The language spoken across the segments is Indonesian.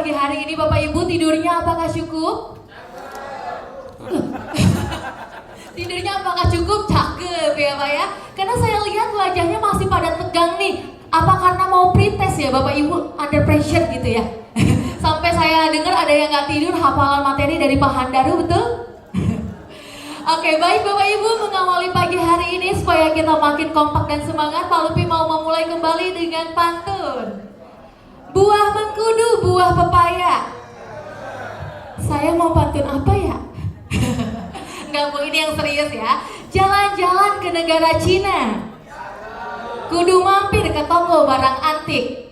pagi hari ini Bapak Ibu tidurnya apakah cukup? Tidurnya apakah cukup? Cakep ya Pak ya. Karena saya lihat wajahnya masih pada tegang nih. Apa karena mau pretest ya Bapak Ibu under pressure gitu ya? Sampai saya dengar ada yang nggak tidur hafalan materi dari Pak Handaru, betul? Oke, baik Bapak Ibu, mengawali pagi hari ini supaya kita makin kompak dan semangat, Pak Lupi mau memulai kembali dengan pantun. Buah mengkudu, buah pepaya. Saya mau pantun apa ya? Nggak Bu, ini yang serius ya. Jalan-jalan ke negara Cina, kudu mampir ke toko barang antik.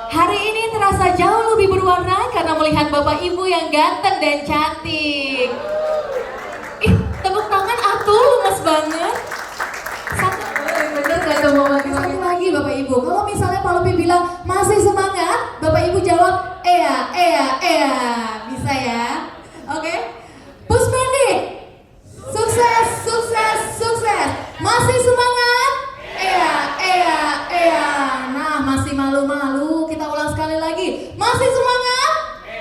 Hari ini terasa jauh lebih berwarna karena melihat Bapak Ibu yang ganteng dan cantik. Tepuk tangan atuh, lemes banget. Bener gak tuh mau satu lagi Bapak Ibu. Kalau misalnya Pak Lupi bilang masih semangat, Bapak Ibu jawab ea. Bisa ya? Oke. Puspendi, sukses. Masih semangat? Ea. Nah, masih malu-malu. Kita ulang sekali lagi. Masih semangat?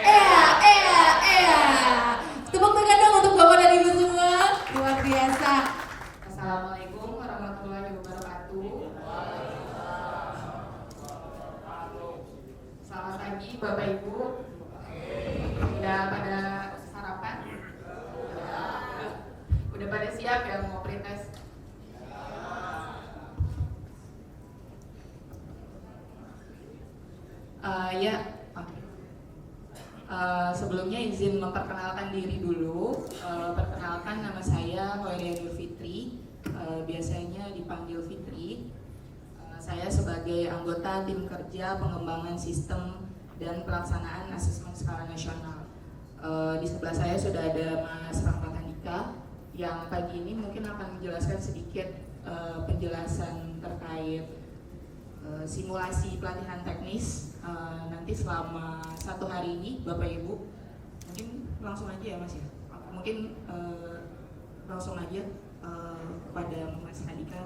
Ea. Tepuk tangan dong untuk Bapak dan Ibu semua. Luar biasa. Assalamualaikum warahmatullahi wabarakatuh. Selamat pagi Bapak Ibu. Udah pada sarapan? Udah pada siap ya mau pretest? Ya. Sebelumnya izin memperkenalkan diri dulu. Perkenalkan, nama saya Hoiria Nur Fitri, biasanya dipanggil Fitri. Saya sebagai anggota tim kerja pengembangan sistem dan pelaksanaan asesmen skala nasional. Di sebelah saya sudah ada Mas Rahmat Andika yang pagi ini mungkin akan menjelaskan sedikit penjelasan terkait simulasi pelatihan teknis nanti selama 1 hari ini Bapak Ibu. Mungkin langsung aja ya Mas ya. Mungkin langsung aja kepada Mas Andika.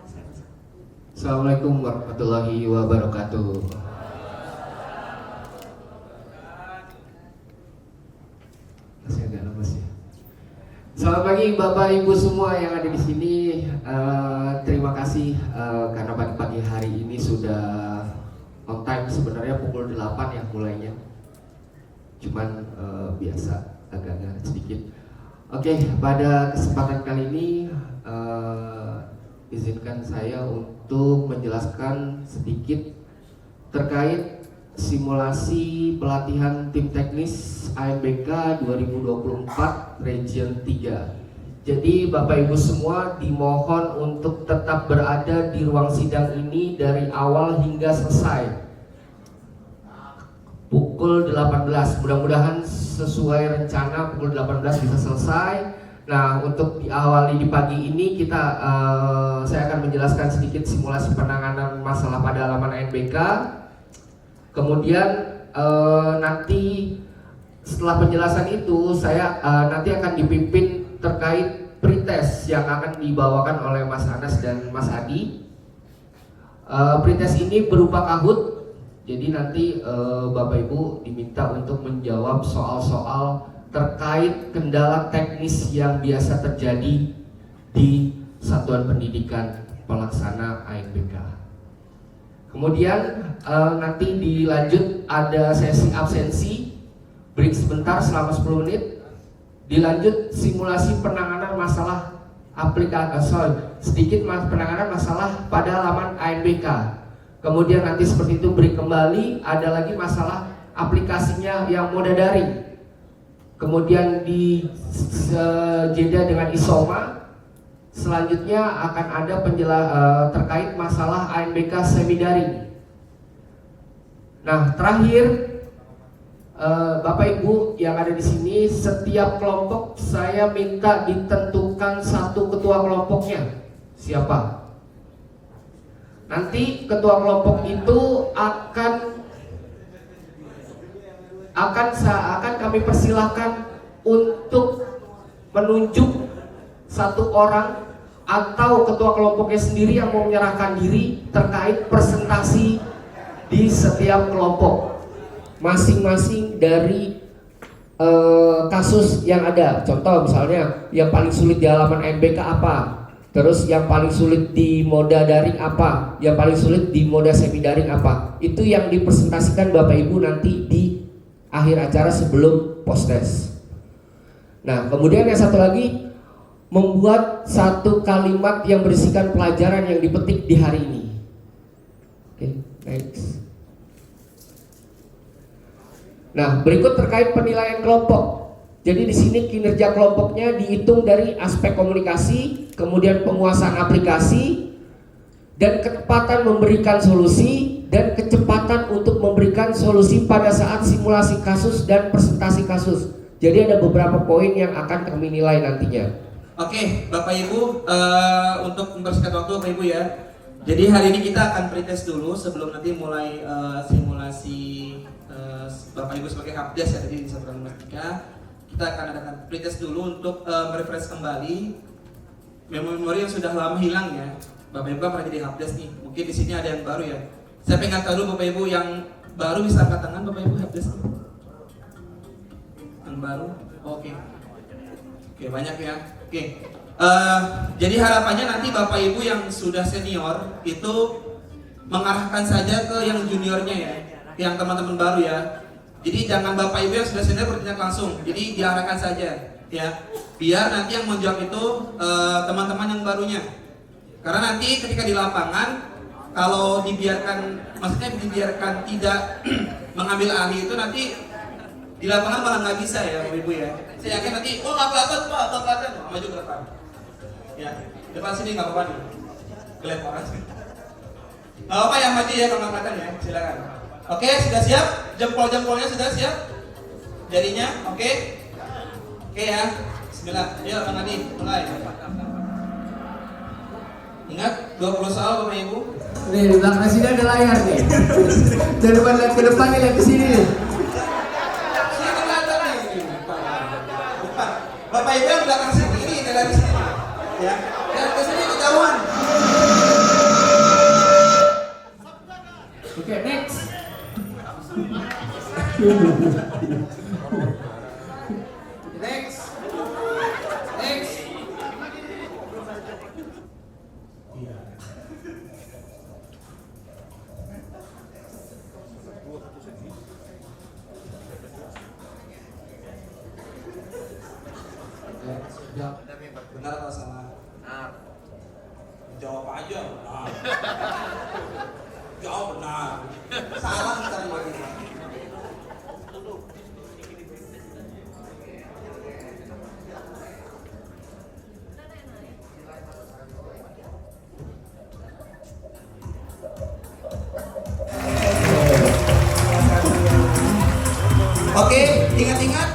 Assalamualaikum warahmatullahi wabarakatuh. Masih agak lemes ya. Selamat pagi Bapak Ibu semua yang ada di sini. Terima kasih karena pagi-pagi hari ini sudah on time. Sebenarnya pukul 8 ya mulainya. Cuman biasa agak-agak sedikit. Oke, pada kesempatan kali ini izinkan saya untuk menjelaskan sedikit terkait simulasi pelatihan tim teknis AMBK 2024 Region 3. Jadi Bapak Ibu semua dimohon untuk tetap berada di ruang sidang ini dari awal hingga selesai pukul 18. Mudah-mudahan sesuai rencana pukul 18 bisa selesai. Nah, untuk diawali di pagi ini saya akan menjelaskan sedikit simulasi penanganan masalah pada halaman ANBK. Kemudian nanti setelah penjelasan itu saya nanti akan dipimpin terkait pretest yang akan dibawakan oleh Mas Anas dan Mas Adi. Pretest ini berupa Kahoot. Jadi nanti Bapak Ibu diminta untuk menjawab soal-soal terkait kendala teknis yang biasa terjadi di satuan pendidikan pelaksana ANBK. Kemudian nanti dilanjut ada sesi absensi, break sebentar selama 10 menit. Dilanjut simulasi penanganan masalah penanganan masalah pada halaman ANBK. Kemudian nanti seperti itu break kembali, ada lagi masalah aplikasinya yang moda daring. Kemudian di jeda dengan ISOMA. Selanjutnya akan ada terkait masalah ANBK semi daring. Nah, terakhir Bapak Ibu yang ada di sini, setiap kelompok saya minta ditentukan satu ketua kelompoknya. Siapa? Nanti ketua kelompok itu akan kami persilahkan untuk menunjuk satu orang atau ketua kelompoknya sendiri yang mau menyerahkan diri terkait presentasi di setiap kelompok. masing-masing dari kasus yang ada. Contoh misalnya yang paling sulit di halaman MBK apa, terus yang paling sulit di moda daring apa, yang paling sulit di moda semi daring apa. Itu yang dipresentasikan Bapak Ibu nanti di akhir acara sebelum post test. Nah, kemudian yang satu lagi, membuat satu kalimat yang berisikan pelajaran yang dipetik di hari ini. Oke, next. Nah, berikut terkait penilaian kelompok. Jadi di sini kinerja kelompoknya dihitung dari aspek komunikasi, kemudian penguasaan aplikasi, dan ketepatan memberikan solusi, dan kecepatan untuk memberikan solusi pada saat simulasi kasus dan presentasi kasus. Jadi ada beberapa poin yang akan kami nilai nantinya. Oke, Bapak Ibu, untuk mempersingkat waktu Bapak Ibu ya. Jadi hari ini kita akan pretest dulu sebelum nanti mulai simulasi Bapak Ibu sebagai helpdesk ya, tadi disampaikan Mas Tika. Kita akan adakan pretest dulu untuk merefresh kembali memori yang sudah lama hilang ya. Bapak Ibu pernah jadi helpdesk nih. Mungkin di sini ada yang baru ya. Saya pengen tahu dulu Bapak Ibu yang baru bisa angkat tangan Bapak Ibu helpdesk. Yang baru? Oke. Oke, banyak ya. Oke. Jadi harapannya nanti Bapak Ibu yang sudah senior itu mengarahkan saja ke yang juniornya ya, yang teman-teman baru ya. Jadi jangan Bapak Ibu yang sudah senior bertanya langsung. Jadi diarahkan saja ya. Biar nanti yang menjawab itu teman-teman yang barunya. Karena nanti ketika di lapangan kalau dibiarkan, maksudnya dibiarkan tidak mengambil ahli itu nanti di lapangan malah nggak bisa ya Bapak Ibu ya. Saya yakin nanti, oh nggak kelihatan Pak, nggak kelihatan, maju ke depan. Ya, depan sini nggak apa-apa nih. Kelihatan. Nggak apa-apa yang maju ya kalau nggak kelihatan ya, silakan. Oke, sudah siap? Jempol-jempolnya sudah siap? Jadinya, oke? Oke ya, bismillah. Yuk Bang Adi, mulai. Ingat, 20 soal Bapak Ibu. Nih, di belakang sini ada layar nih. Dari depan lihat ke depan nih, lihat ke sini nih. Sini kelihatan nih. Depan. Bapak Ibu yang belakang sini, ini dari sini. Ya, dan ke sini kejauhan. Oke, next. Next. Next. Benar atau salah? Benar. Jawab aja. Benar. Jawab benar. Salah kita lagi. Oke, ingat-ingat.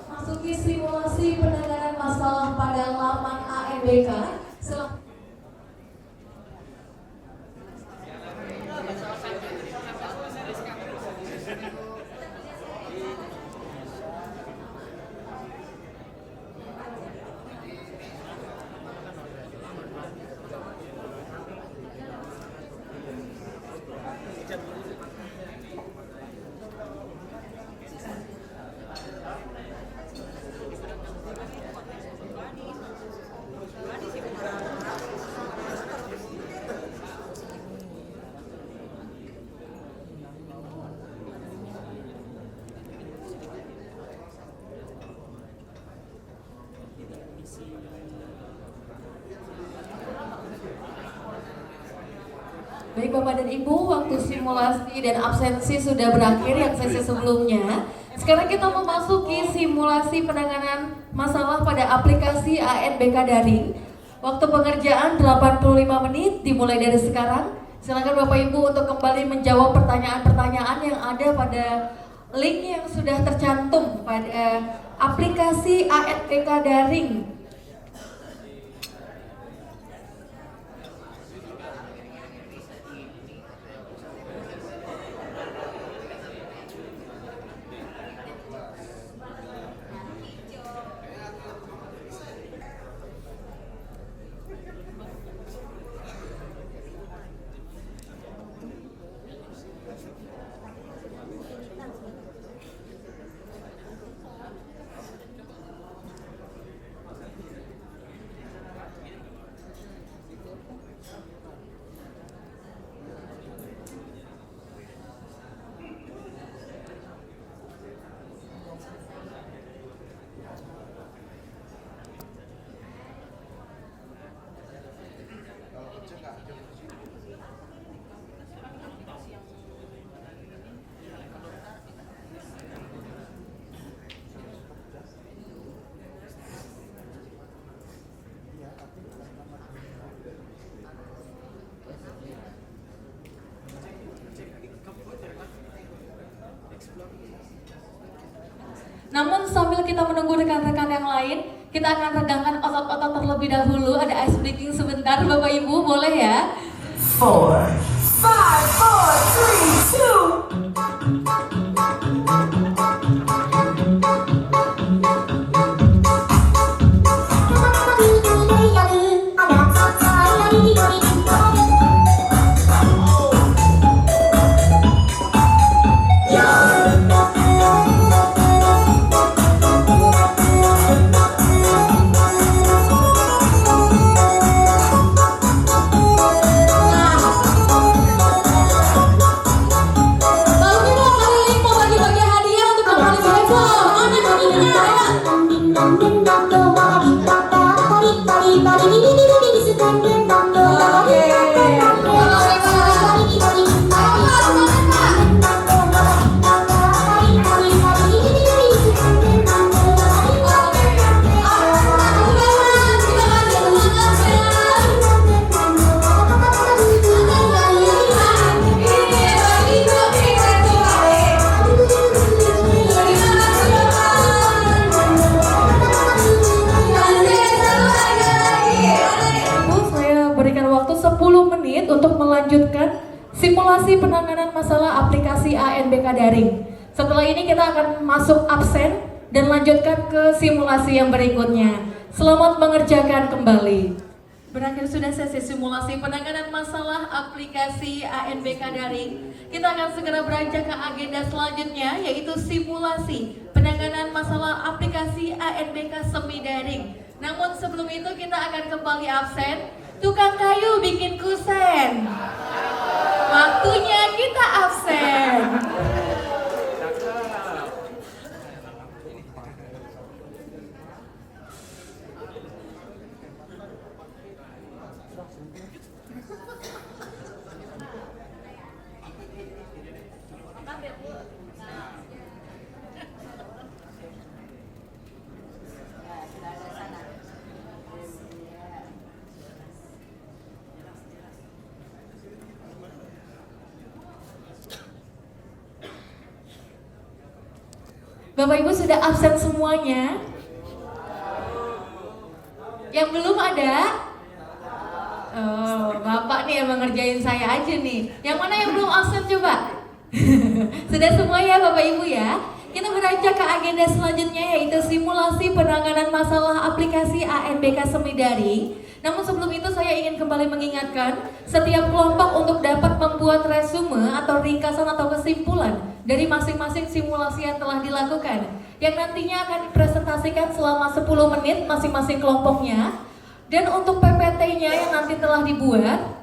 Masuki simulasi penanganan masalah pada laman ANBK. Baik Bapak dan Ibu, waktu simulasi dan absensi sudah berakhir yang sesi sebelumnya. Sekarang kita memasuki simulasi penanganan masalah pada aplikasi ANBK Daring. Waktu pengerjaan 85 menit dimulai dari sekarang. Silakan Bapak Ibu untuk kembali menjawab pertanyaan-pertanyaan yang ada pada link yang sudah tercantum pada aplikasi ANBK Daring. Namun sambil kita menunggu rekan-rekan yang lain, kita akan regangkan otot-otot terlebih dahulu. Ada ice breaking sebentar, Bapak Ibu, boleh ya? 4, 10 menit untuk melanjutkan simulasi penanganan masalah aplikasi ANBK Daring. Setelah ini kita akan masuk absen dan lanjutkan ke simulasi yang berikutnya. Selamat mengerjakan kembali. Berakhir sudah sesi simulasi penanganan masalah aplikasi ANBK Daring. Kita akan segera beranjak ke agenda selanjutnya, yaitu simulasi penanganan masalah aplikasi ANBK Semi Daring. Namun sebelum itu kita akan kembali absen. Tukang kayu bikin kusen. Waktunya kita absen. Bapak Ibu sudah absen semuanya? Yang belum ada? Oh, Bapak nih yang ngerjain saya aja nih. Yang mana yang belum absen coba? Sudah semua ya Bapak Ibu ya? Kita beranjak ke agenda selanjutnya, yaitu simulasi penanganan masalah aplikasi ANBK Semi Daring. Namun sebelum itu saya ingin kembali mengingatkan setiap kelompok untuk dapat membuat resume atau ringkasan atau kesimpulan dari masing-masing simulasi yang telah dilakukan, yang nantinya akan dipresentasikan selama 10 menit masing-masing kelompoknya. Dan untuk PPT-nya yang nanti telah dibuat,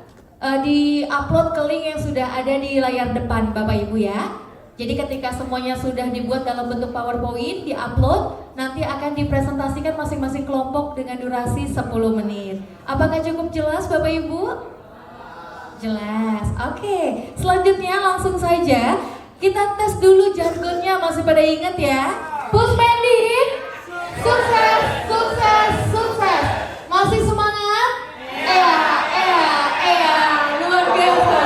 di-upload ke link yang sudah ada di layar depan Bapak Ibu ya. Jadi ketika semuanya sudah dibuat dalam bentuk PowerPoint, di-upload, nanti akan dipresentasikan masing-masing kelompok dengan durasi 10 menit. Apakah cukup jelas Bapak Ibu? Jelas. Oke, selanjutnya langsung saja kita tes dulu jargonnya, masih pada ingat ya? Puspendi, sukses, sukses, sukses. Masih semangat? Luar biasa.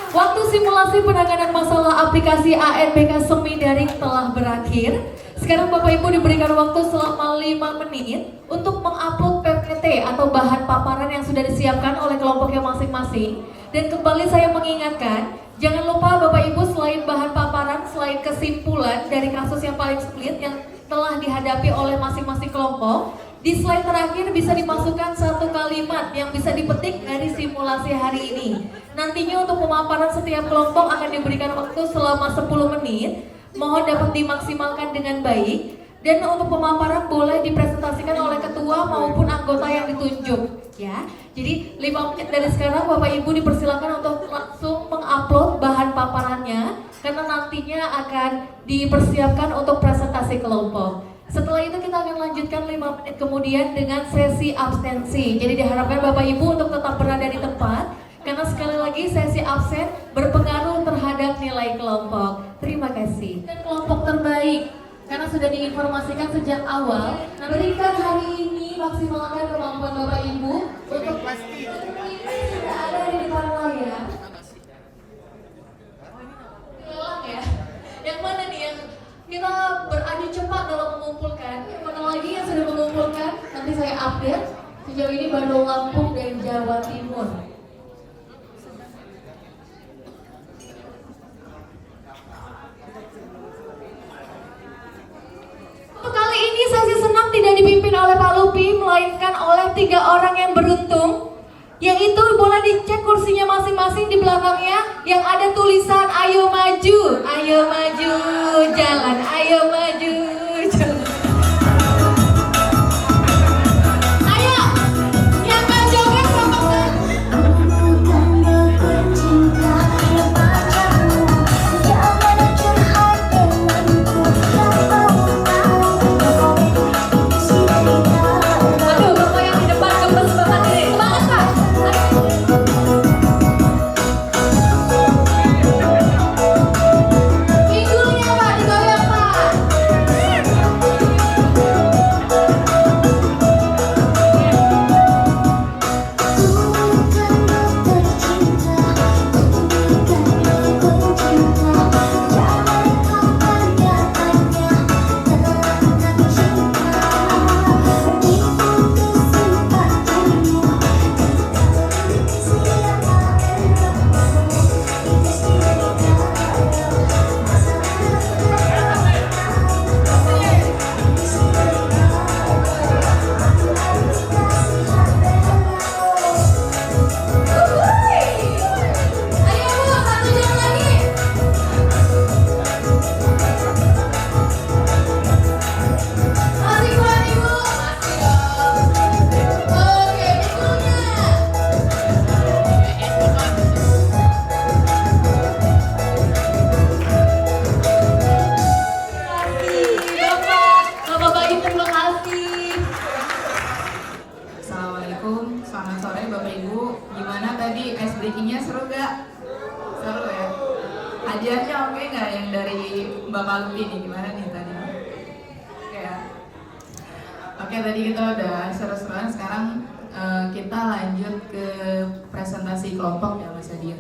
Waktu simulasi penanganan masalah aplikasi ANBK Semi Daring telah berakhir. Sekarang Bapak Ibu diberikan waktu selama 5 menit untuk mengupload PPT atau bahan paparan yang sudah disiapkan oleh kelompoknya masing-masing. Dan kembali saya mengingatkan, jangan lupa Bapak Ibu selain bahan paparan, selain kesimpulan dari kasus yang paling sulit yang telah dihadapi oleh masing-masing kelompok, di slide terakhir bisa dimasukkan satu kalimat yang bisa dipetik dari simulasi hari ini. Nantinya untuk pemaparan setiap kelompok akan diberikan waktu selama 10 menit. Mohon dapat dimaksimalkan dengan baik. Dan untuk pemaparan boleh dipresentasikan oleh ketua maupun anggota yang ditunjuk, ya. Jadi 5 menit dari sekarang Bapak Ibu dipersilakan untuk langsung mengupload bahan paparannya karena nantinya akan dipersiapkan untuk presentasi kelompok. Setelah itu kita akan lanjutkan 5 menit kemudian dengan sesi absensi. Jadi diharapkan Bapak Ibu untuk tetap berada di tempat karena sekali lagi sesi absen berpengaruh terhadap nilai kelompok. Terima kasih. Dan kelompok terbaik, karena sudah diinformasikan sejak awal, berikan hari ini maksimalkan kemampuan Bapak Ibu untuk sudah ada di depan layar. Lelang ya. Yang mana nih yang kita beradu cepat dalam mengumpulkan? Yang mana lagi yang sudah mengumpulkan? Nanti saya update. Sejauh ini baru Lampung dan Jawa Timur. Kali ini sesi senam tidak dipimpin oleh Pak Lupi, melainkan oleh 3 orang yang beruntung, yaitu boleh dicek kursinya masing-masing di belakangnya yang ada tulisan ayo maju, jalan, ayo maju, jalan. Ayo, yang gak joget sama kan? Aduh, bapak yang di depan gemes banget nih. Semangat Pak. Pinggulnya Pak, digoyang Pak. Ayo Bu, 1 jam lagi. Masih kuat Ibu? Masih dong. Oke, pinggulnya. Bapak Ibu, terima kasih. Assalamualaikum, selamat sore Bapak Ibu. Gimana tadi ice breaking-nya, seru gak? Seru ya? Hadiahnya oke gak yang dari Bapak Lupi nih, gimana nih tadi? Oke ya? Oke, tadi kita udah seru-seruan, sekarang kita lanjut ke presentasi kelompok ya Mas Adir.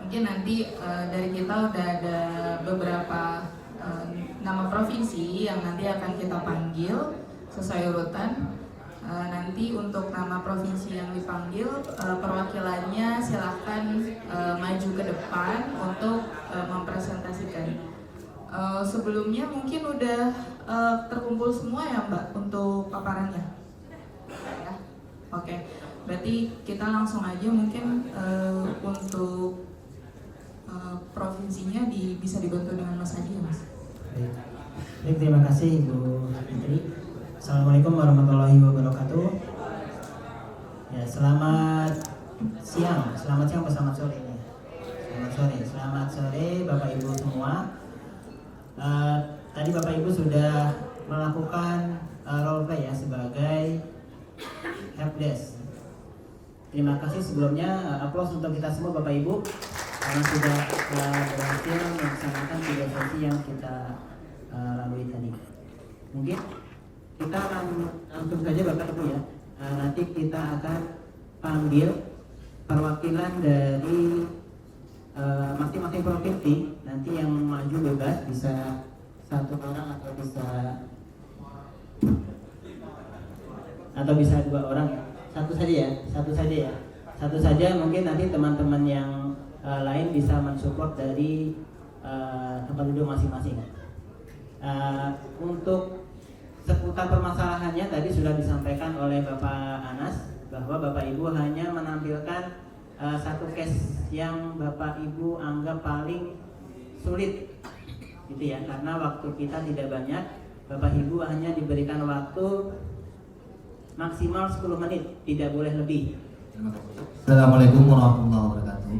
Mungkin nanti dari kita udah ada beberapa nama provinsi yang nanti akan kita panggil sesuai urutan. Nanti untuk nama provinsi yang dipanggil, perwakilannya silahkan maju ke depan untuk mempresentasikan. Sebelumnya mungkin udah terkumpul semua ya Mbak untuk paparannya? Ya? Oke, berarti kita langsung aja mungkin untuk provinsinya bisa dibantu dengan Mas Adi ya Mas? Baik, terima kasih Ibu Fitri. Assalamualaikum warahmatullahi wabarakatuh. Ya, selamat siang atau selamat sore ini. Selamat sore Bapak Ibu semua. Tadi Bapak Ibu sudah melakukan role play ya sebagai helpdesk. Terima kasih sebelumnya, aplaus untuk kita semua Bapak Ibu karena sudah berhasil melaksanakan 3 sesi yang kita lalui tadi. Mungkin kita akan langsung saja Bapak Ibu ya. Nanti kita akan panggil perwakilan dari masing-masing provinsi. Nanti yang maju bebas, bisa 1 orang atau bisa 2 orang. Satu saja mungkin nanti teman-teman yang lain bisa mensupport dari tempat duduk masing-masing. Untuk seputar permasalahannya tadi sudah disampaikan oleh Bapak Anas bahwa Bapak Ibu hanya menampilkan satu case yang Bapak Ibu anggap paling sulit gitu ya, karena waktu kita tidak banyak. Bapak Ibu hanya diberikan waktu maksimal 10 menit, tidak boleh lebih. Assalamualaikum warahmatullahi wabarakatuh.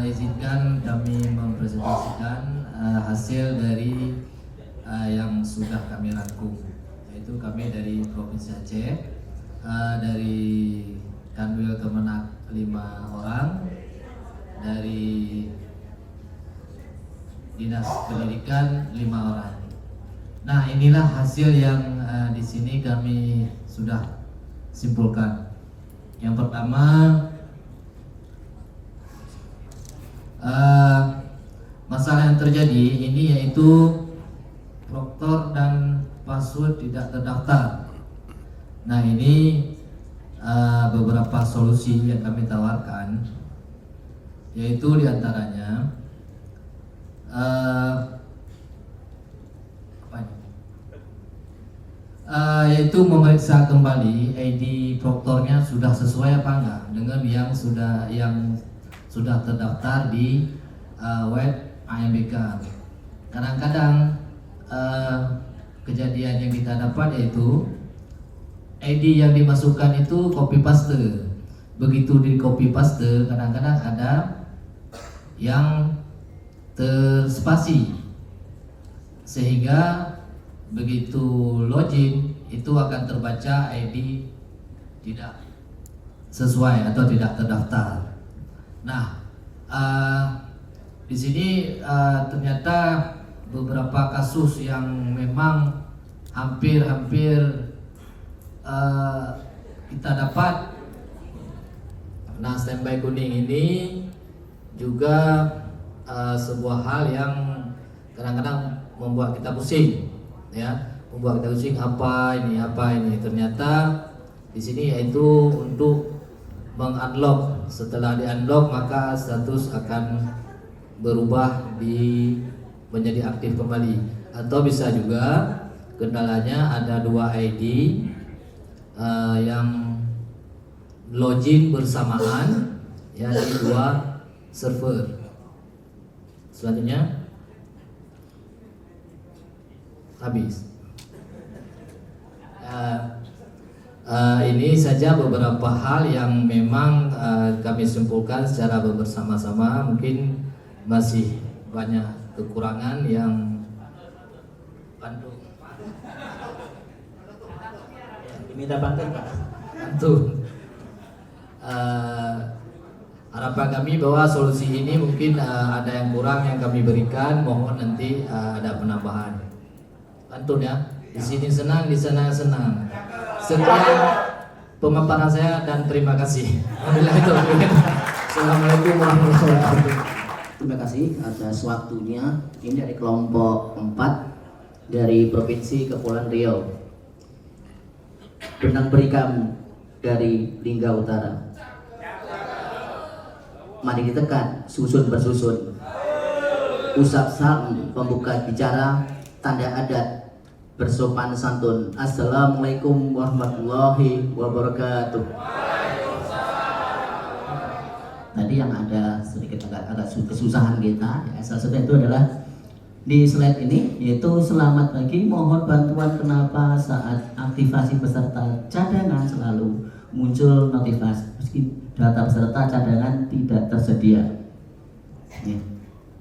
Izinkan kami mempresentasikan hasil dari yang sudah kami rangkum, yaitu kami dari Provinsi Aceh, dari Kanwil Kemenak 5 orang, dari Dinas Pendidikan 5 orang. Nah, inilah hasil yang di sini kami sudah simpulkan. Yang pertama, masalah yang terjadi ini yaitu proktor dan password tidak terdaftar. Nah, ini beberapa solusi yang kami tawarkan, yaitu diantaranya yaitu memeriksa kembali ID proktornya sudah sesuai apa enggak dengan yang sudah terdaftar di web AMBK. Kadang-kadang kejadian yang kita dapat yaitu ID yang dimasukkan itu copy paste. Begitu di copy paste, kadang-kadang ada yang terspasi, sehingga begitu login itu akan terbaca ID tidak sesuai atau tidak terdaftar. Nah, di sini ternyata beberapa kasus yang memang hampir kita dapat. Nah, standby kuning ini juga sebuah hal yang kadang-kadang membuat kita pusing, ya, membuat kita pusing apa ini. Ternyata di sini yaitu untuk mengunlock. Setelah di-unlock maka status akan berubah menjadi aktif kembali. Atau bisa juga kendalanya ada 2 ID yang login bersamaan, ya, di 2 server. Selanjutnya habis. Ini saja beberapa hal yang memang kami simpulkan secara bersama-sama. Mungkin masih banyak kekurangan yang Diminta bantuan Pak. Harapan kami bahwa solusi ini mungkin ada yang kurang yang kami berikan, mohon nanti ada penambahan. Pantun ya, di sini senang, di sana senang. Sekian pemaparan saya dan terima kasih. Assalamualaikum warahmatullahi wabarakatuh. Terima kasih atas waktunya. Ini dari kelompok 4 dari Provinsi Kepulauan Riau. Benang Berikan dari Lingga Utara. Mari ditekan, susun bersusun. Usap salam pembuka bicara, tanda adat bersopan santun. Assalamualaikum warahmatullahi wabarakatuh. Tadi yang ada sedikit agak kesusahan kita, ya, salah satu itu adalah di slide ini, yaitu selamat pagi, mohon bantuan kenapa saat aktivasi peserta cadangan selalu muncul notifikasi meski data peserta cadangan tidak tersedia. Ya,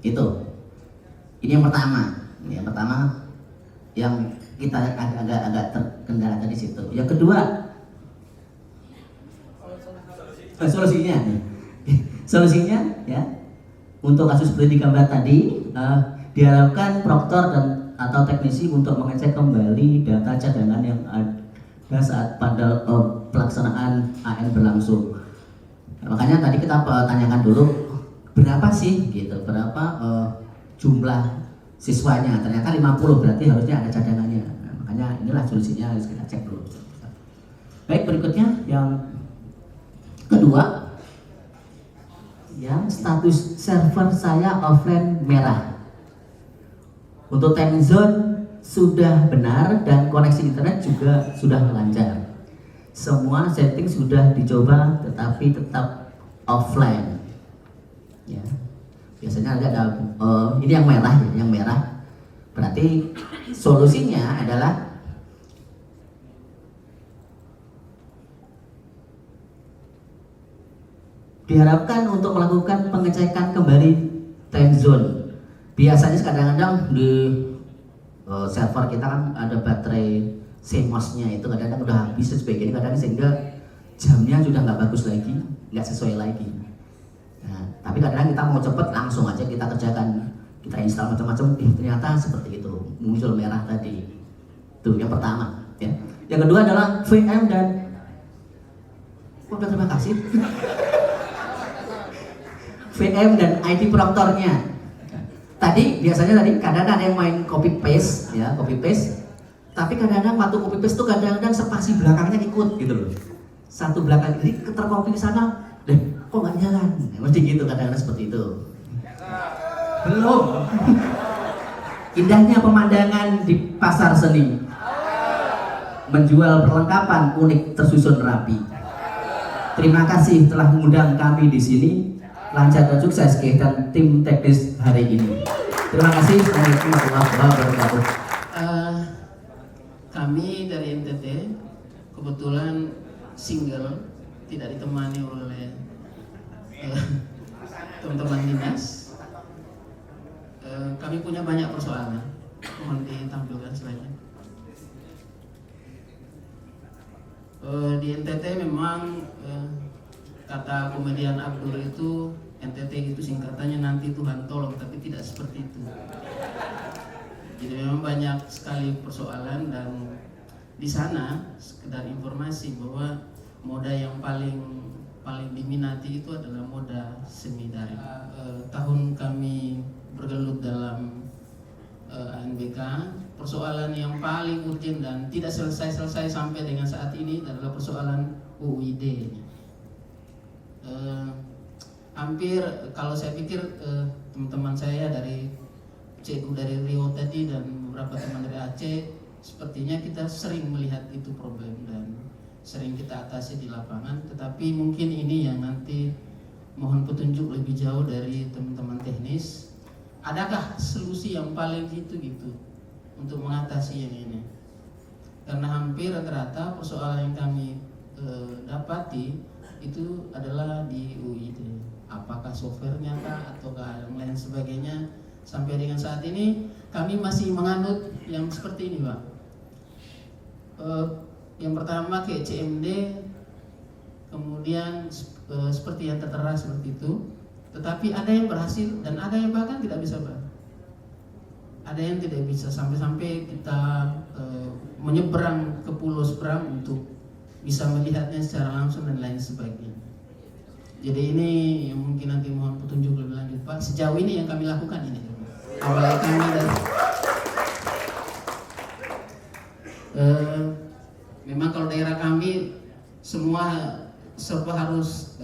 itu. Ini yang pertama. Yang kita agak terkendala di situ. Yang kedua, Solusinya nih. Solusinya ya untuk kasus seperti di gambar tadi diharapkan proktor dan atau teknisi untuk mengecek kembali data cadangan yang ada saat pada pelaksanaan AN berlangsung. Makanya tadi kita tanyakan dulu berapa sih gitu, berapa jumlah siswanya. Ternyata 50, berarti harusnya ada cadangannya. Makanya inilah solusinya, harus kita cek dulu. Baik, berikutnya yang kedua, yang status server saya offline merah. Untuk time zone sudah benar dan koneksi internet juga sudah lancar. Semua setting sudah dicoba tetapi tetap offline. Ya. Biasanya ada ini yang merah ya, yang merah. Berarti solusinya adalah diharapkan untuk melakukan pengecekan kembali time zone. Biasanya kadang-kadang di server kita kan ada baterai CMOS-nya itu kadang-kadang udah habis sebagainya, kadang sehingga jamnya sudah nggak bagus lagi, nggak sesuai lagi. Nah, tapi kadang-kadang kita mau cepet langsung aja kita kerjakan, kita install macam-macam, ternyata seperti itu muncul merah tadi. Itu yang pertama. Ya. Yang kedua adalah VM dan terima kasih. VM dan IT proktornya. Tadi biasanya kadang-kadang ada yang main copy paste ya, copy paste. Tapi kadang-kadang waktu copy paste tuh kadang-kadang spasi belakangnya ikut gitu loh. Satu belakang ini tercopy ke sana, kok nggak jalan? Mesti gitu kadang-kadang seperti itu. Belum. Indahnya pemandangan di pasar seni. Menjual perlengkapan unik tersusun rapi. Terima kasih telah mengundang kami di sini. Lancar dan sukses kegiatan tim teknis hari ini. Terima kasih. Assalamualaikum warahmatullahi wabarakatuh. Kami dari NTT kebetulan single, tidak ditemani oleh teman-teman dinas. Kami punya banyak persoalan. Mohon ditampilkan slide-nya. Di NTT memang kata komedian Abdul itu, NTT itu singkatannya nanti Tuhan tolong, tapi tidak seperti itu. Jadi memang banyak sekali persoalan, dan di sana sekedar informasi bahwa moda yang paling diminati itu adalah moda semi daring. Tahun kami bergelut dalam ANBK, persoalan yang paling urgent dan tidak selesai sampai dengan saat ini adalah persoalan UID. Hampir kalau saya pikir teman-teman saya dari Cikgu dari Rio tadi dan beberapa teman dari Aceh, sepertinya kita sering melihat itu problem dan sering kita atasi di lapangan. Tetapi mungkin ini yang nanti mohon petunjuk lebih jauh dari teman-teman teknis. Adakah solusi yang paling gitu untuk mengatasi yang ini? Karena hampir rata-rata persoalan yang kami dapati itu adalah di UID. Apakah softwarenya kah ataukah yang lain sebagainya? Sampai dengan saat ini kami masih menganut yang seperti ini, Pak. Yang pertama ke CMD, kemudian seperti yang tertera seperti itu. Tetapi ada yang berhasil dan ada yang bahkan tidak bisa, Pak. Ada yang tidak bisa, sampai-sampai kita menyeberang ke pulau seberang untuk bisa melihatnya secara langsung dan lain sebagainya. Jadi ini yang mungkin nanti mohon petunjuk lebih lanjut, Pak. Sejauh ini yang kami lakukan ini, awalnya kami dari memang kalau daerah kami semua serba harus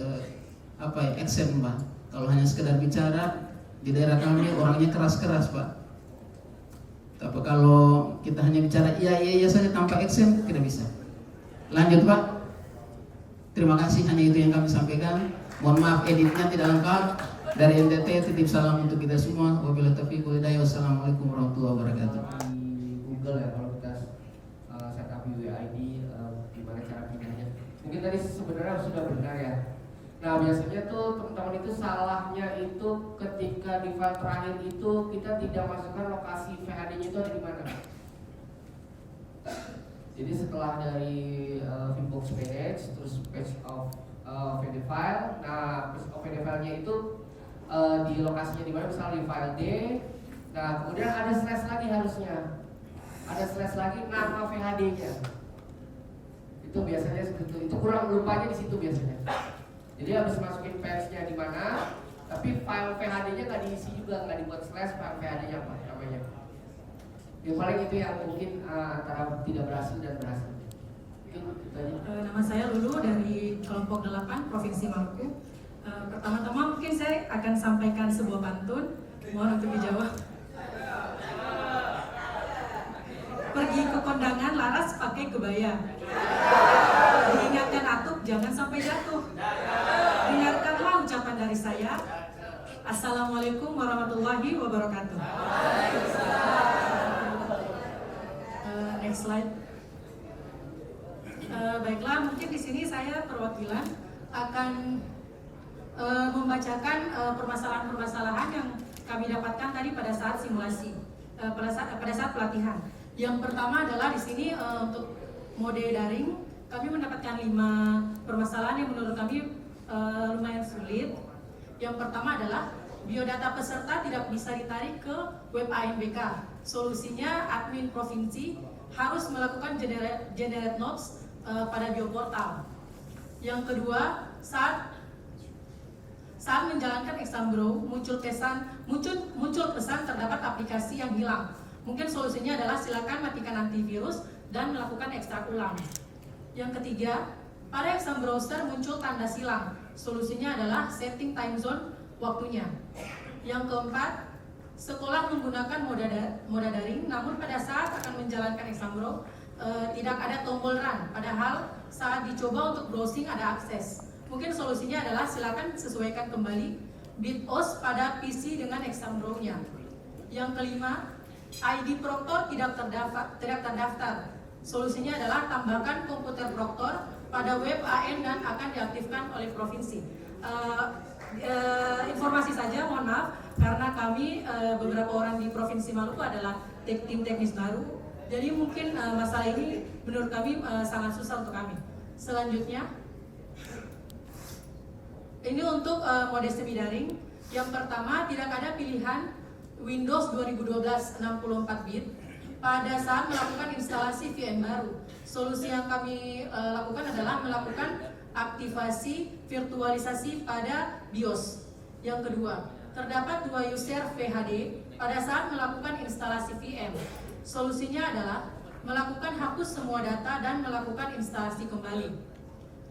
action, Pak. Kalau hanya sekedar bicara di daerah kami orangnya keras-keras, Pak. Tapi kalau kita hanya bicara iya saja tanpa action tidak bisa. Lanjut, Pak. Terima kasih, hanya itu yang kami sampaikan. Mohon maaf editnya tidak lengkap. Dari NTT titip salam untuk kita semua. Wabillahi taufiq wal hidayah. Wassalamualaikum warahmatullahi wabarakatuh. Di Google ya kalau kita setup UID gimana cara pindahnya. Mungkin tadi sebenarnya sudah benar ya. Nah biasanya tuh teman-teman itu salahnya itu ketika di file terakhir itu kita tidak masukkan lokasi VHD-nya itu ada di mana. Jadi setelah dari Vbox Manage terus page of OVD file. Nah, OVD filenya itu di lokasinya di mana, misalnya di file D. Nah, kemudian ada slash lagi harusnya. Ada slash lagi nama VHD-nya. Itu biasanya seperti itu. Itu kurang lupanya di situ biasanya. Jadi harus masukin patch-nya di mana, tapi file VHD-nya nggak diisi juga, nggak dibuat slash file VHD-nya apa namanya. Yang paling itu yang mungkin antara tidak berhasil dan berhasil. Itu aja. Nama saya Lulu dari kelompok 8 Provinsi Maluku. Pertama-tama mungkin saya akan sampaikan sebuah pantun, mohon untuk dijawab. Pergi ke kondangan laras pakai kebaya. Diingatkan atuk jangan sampai jatuh. Dengarkanlah ucapan dari saya. Assalamualaikum warahmatullahi wabarakatuh. Next slide. Baiklah, mungkin di sini saya perwakilan akan membacakan permasalahan-permasalahan yang kami dapatkan tadi pada saat simulasi, pada saat pelatihan. Yang pertama adalah di sini untuk mode daring, kami mendapatkan 5 permasalahan yang menurut kami lumayan sulit. Yang pertama adalah biodata peserta tidak bisa ditarik ke web ANBK. Solusinya admin provinsi harus melakukan generate notes pada bioportal. Yang kedua, saat menjalankan exam grow muncul pesan terdapat aplikasi yang hilang. Mungkin solusinya adalah silakan matikan antivirus dan melakukan ekstrak ulang. Yang ketiga, pada exam browser muncul tanda silang. Solusinya adalah setting time zone waktunya. Yang keempat, sekolah menggunakan moda daring, namun pada saat akan menjalankan exam grow tidak ada tombol run, padahal saat dicoba untuk browsing ada akses. Mungkin solusinya adalah silakan sesuaikan kembali BitOS pada PC dengan exam grow-nya. Yang kelima, ID proktor tidak terdaftar. Solusinya adalah tambahkan komputer proktor pada web AN dan akan diaktifkan oleh provinsi. Informasi saja, mohon maaf, karena kami beberapa orang di Provinsi Maluku adalah tim teknis baru. Jadi mungkin masalah ini menurut kami sangat susah untuk kami. Selanjutnya, ini untuk mode semi daring. Yang pertama, tidak ada pilihan Windows 2012 64 bit pada saat melakukan instalasi VM baru. Solusi yang kami lakukan adalah melakukan aktivasi virtualisasi pada BIOS. Yang kedua, terdapat 2 user VHD pada saat melakukan instalasi VM. Solusinya adalah melakukan hapus semua data dan melakukan instalasi kembali.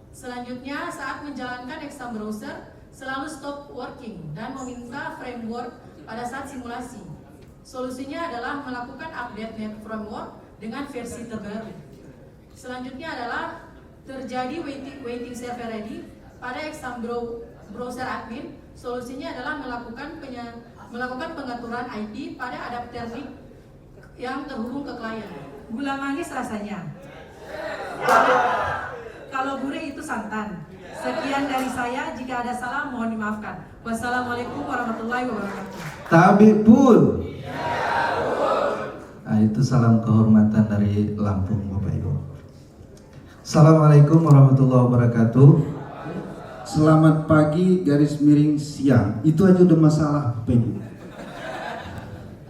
Selanjutnya, saat menjalankan exam browser, selalu stop working dan meminta framework pada saat simulasi. Solusinya adalah melakukan update net framework dengan versi terbaru. Selanjutnya adalah terjadi waiting server ready pada exam browser admin. Solusinya adalah melakukan pengaturan IP pada adapter NIC yang terhubung ke klien. Gula manis rasanya. Kalau gurih itu santan. Sekian dari saya, jika ada salah mohon dimaafkan. Wassalamualaikum warahmatullahi wabarakatuh. Tabib pun. Nah, itu salam kehormatan dari Lampung, Bapak Ibu. Assalamualaikum warahmatullahi wabarakatuh. Selamat pagi garis miring siang. Itu aja udah masalah, Bapak Ibu.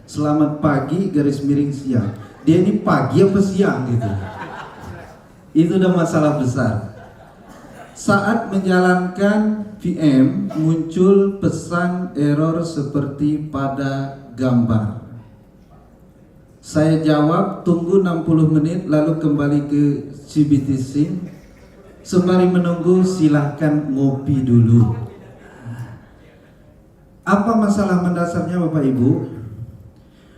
Selamat pagi garis miring siang. Dia ini pagi apa siang gitu. Itu udah masalah besar. Saat menjalankan VM muncul pesan error seperti pada gambar. Saya jawab tunggu 60 menit lalu kembali ke CBT SIM. Sembari menunggu silahkan ngopi dulu. Apa masalah mendasarnya Bapak Ibu?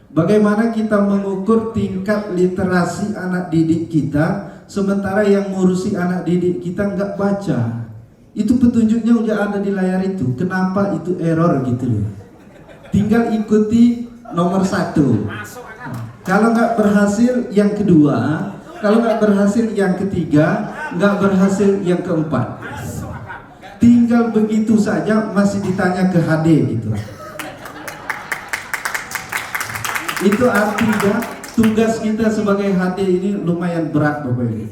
Bagaimana kita mengukur tingkat literasi anak didik kita sementara yang ngurusi anak didik kita nggak baca? Itu petunjuknya udah ada di layar itu. Kenapa itu error gitu loh? Tinggal ikuti nomor 1. Kalau nggak berhasil yang kedua, kalau nggak berhasil yang ketiga, nggak berhasil yang keempat. Tinggal begitu saja masih ditanya ke HD gitu. Itu artinya tugas kita sebagai HD ini lumayan berat Bapak Ibu.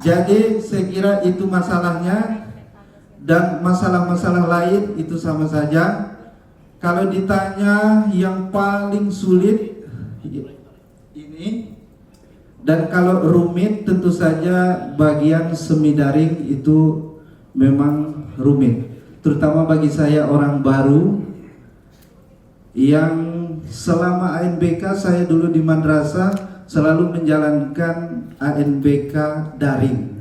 Jadi saya kira itu masalahnya, dan masalah-masalah lain itu sama saja. Kalau ditanya yang paling sulit ini, dan kalau rumit tentu saja bagian semi daring itu memang rumit, terutama bagi saya orang baru yang selama ANBK saya dulu di madrasah selalu menjalankan ANBK daring.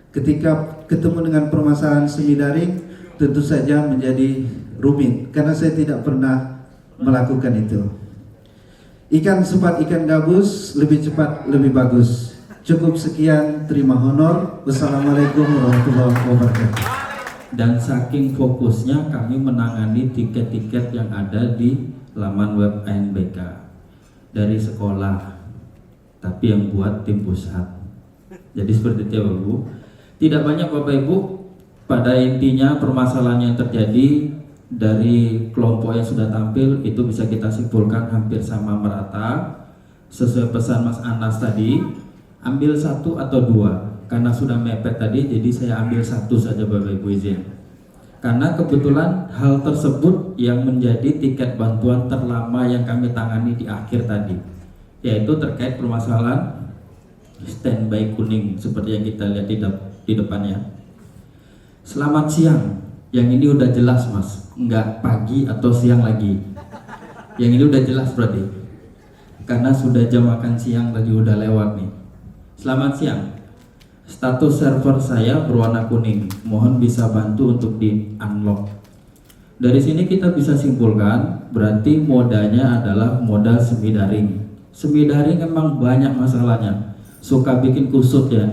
Ketika ketemu dengan permasalahan semi daring tentu saja menjadi rumit karena saya tidak pernah melakukan itu. Ikan cepat ikan gabus, lebih cepat lebih bagus. Cukup sekian, terima honor. Wassalamualaikum warahmatullahi wabarakatuh. Dan saking fokusnya kami menangani tiket-tiket yang ada di laman web ANBK dari sekolah, tapi yang buat tim pusat. Jadi seperti itu Bapak Ibu. Tidak banyak Bapak Ibu, pada intinya permasalahan yang terjadi dari kelompok yang sudah tampil itu bisa kita simpulkan hampir sama merata. Sesuai pesan Mas Anas tadi, ambil satu atau dua. Karena sudah mepet tadi, jadi saya ambil satu saja Bapak Ibu izin. Karena kebetulan hal tersebut yang menjadi tiket bantuan terlama yang kami tangani di akhir tadi, yaitu terkait permasalahan standby kuning seperti yang kita lihat di depannya. Selamat siang, yang ini udah jelas Mas, nggak pagi atau siang lagi. Yang ini udah jelas berarti, karena sudah jam makan siang tadi udah lewat nih. Selamat siang. Status server saya berwarna kuning, mohon bisa bantu untuk di unlock. Dari sini kita bisa simpulkan berarti modanya adalah moda semi daring. Semi daring emang banyak masalahnya, suka bikin kusut ya.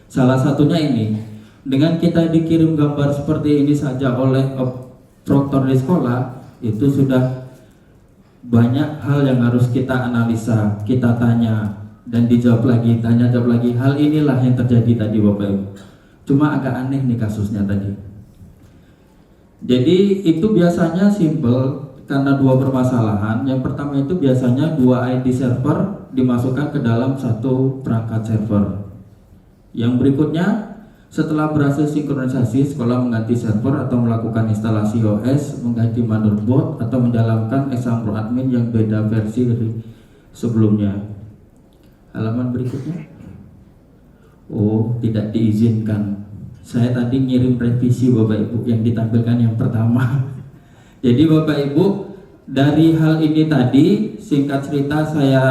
Salah satunya ini, dengan kita dikirim gambar seperti ini saja oleh proktor di sekolah, itu sudah banyak hal yang harus kita analisa, kita tanya, dan dijawab lagi, tanya jawab lagi. Hal inilah yang terjadi tadi Bapak Ibu. Cuma agak aneh nih kasusnya tadi. Jadi itu biasanya simple karena dua permasalahan. Yang pertama itu biasanya dua ID server dimasukkan ke dalam satu perangkat server. Yang berikutnya, setelah berhasil sinkronisasi, sekolah mengganti server atau melakukan instalasi OS, mengganti motherboard atau menjalankan exam pro admin yang beda versi dari sebelumnya. Halaman berikutnya. Oh, tidak diizinkan. Saya tadi ngirim revisi Bapak Ibu yang ditampilkan yang pertama. Jadi Bapak Ibu, dari hal ini tadi singkat cerita saya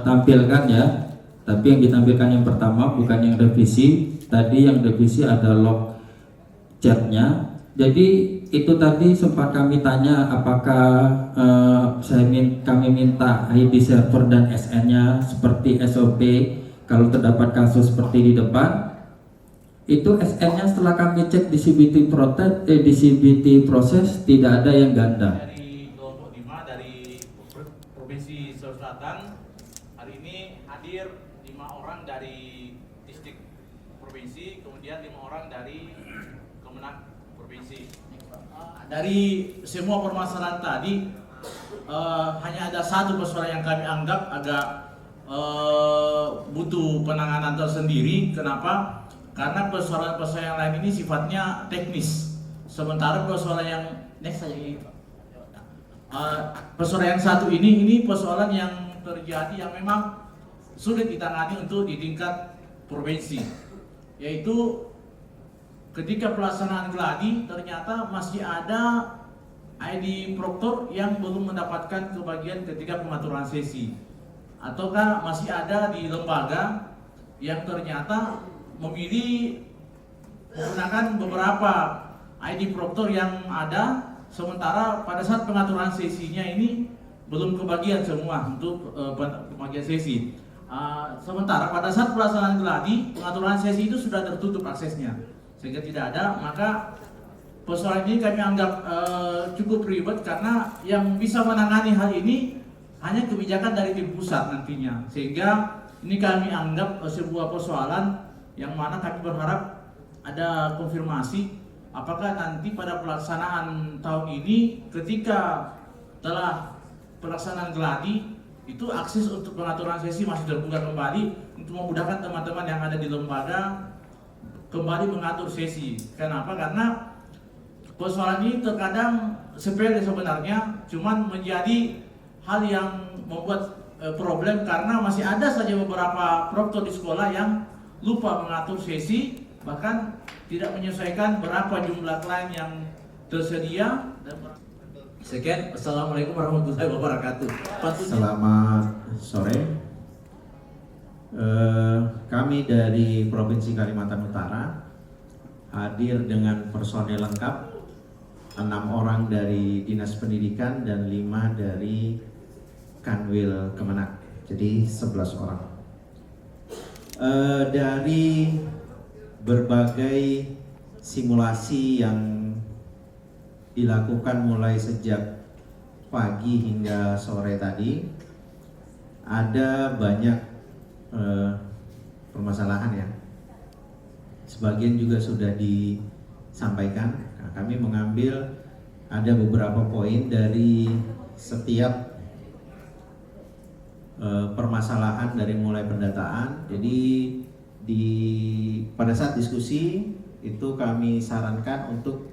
tampilkan ya. Tapi yang ditampilkan yang pertama bukan yang revisi. Tadi yang revisi ada log chatnya. Jadi itu tadi sempat kami tanya apakah kami minta ID server dan SN-nya seperti SOP kalau terdapat kasus seperti di depan. Itu SN-nya setelah kami cek di CBT proses tidak ada yang ganda. Dari kelompok 5 dari Provinsi Sulawesi Selatan, hari ini hadir 5 orang dari distrik provinsi, kemudian 5 orang dari Kemenak provinsi. Dari semua permasalahan tadi hanya ada satu persoalan yang kami anggap agak butuh penanganan tersendiri. Kenapa? Karena persoalan-persoalan yang lain ini sifatnya teknis. Sementara persoalan yang next saja ini, persoalan yang satu ini persoalan yang terjadi yang memang sulit ditangani untuk di tingkat provinsi, yaitu ketika pelaksanaan gladi ternyata masih ada ID proktor yang belum mendapatkan kebagian ketika pengaturan sesi, ataukah masih ada di lembaga yang ternyata memilih menggunakan beberapa ID proktor yang ada, sementara pada saat pengaturan sesinya ini belum kebagian semua untuk pembagian sesi. Sementara pada saat pelaksanaan gladi pengaturan sesi itu sudah tertutup aksesnya sehingga tidak ada. Maka persoalan ini kami anggap cukup ribet karena yang bisa menangani hal ini hanya kebijakan dari tim pusat nantinya, sehingga ini kami anggap sebuah persoalan yang mana kami berharap ada konfirmasi apakah nanti pada pelaksanaan tahun ini ketika telah pelaksanaan gladi itu akses untuk pengaturan sesi masih terbuka kembali untuk memudahkan teman-teman yang ada di lembaga kembali mengatur sesi. Kenapa? Karena persoalan ini terkadang sepele sebenarnya, cuman menjadi hal yang membuat problem karena masih ada saja beberapa proktor di sekolah yang lupa mengatur sesi, bahkan tidak menyesuaikan berapa jumlah klien yang tersedia. Sekian, assalamualaikum warahmatullahi wabarakatuh. Selamat sore. Kami dari Provinsi Kalimantan Utara hadir dengan personel lengkap, 6 orang dari Dinas Pendidikan dan 5 dari Kanwil Kemenak, jadi 11 orang. Dari berbagai simulasi yang dilakukan mulai sejak pagi hingga sore tadi, ada banyak permasalahan ya. Sebagian juga sudah disampaikan. Nah, kami mengambil ada beberapa poin dari setiap permasalahan dari mulai pendataan. Jadi pada saat diskusi itu kami sarankan untuk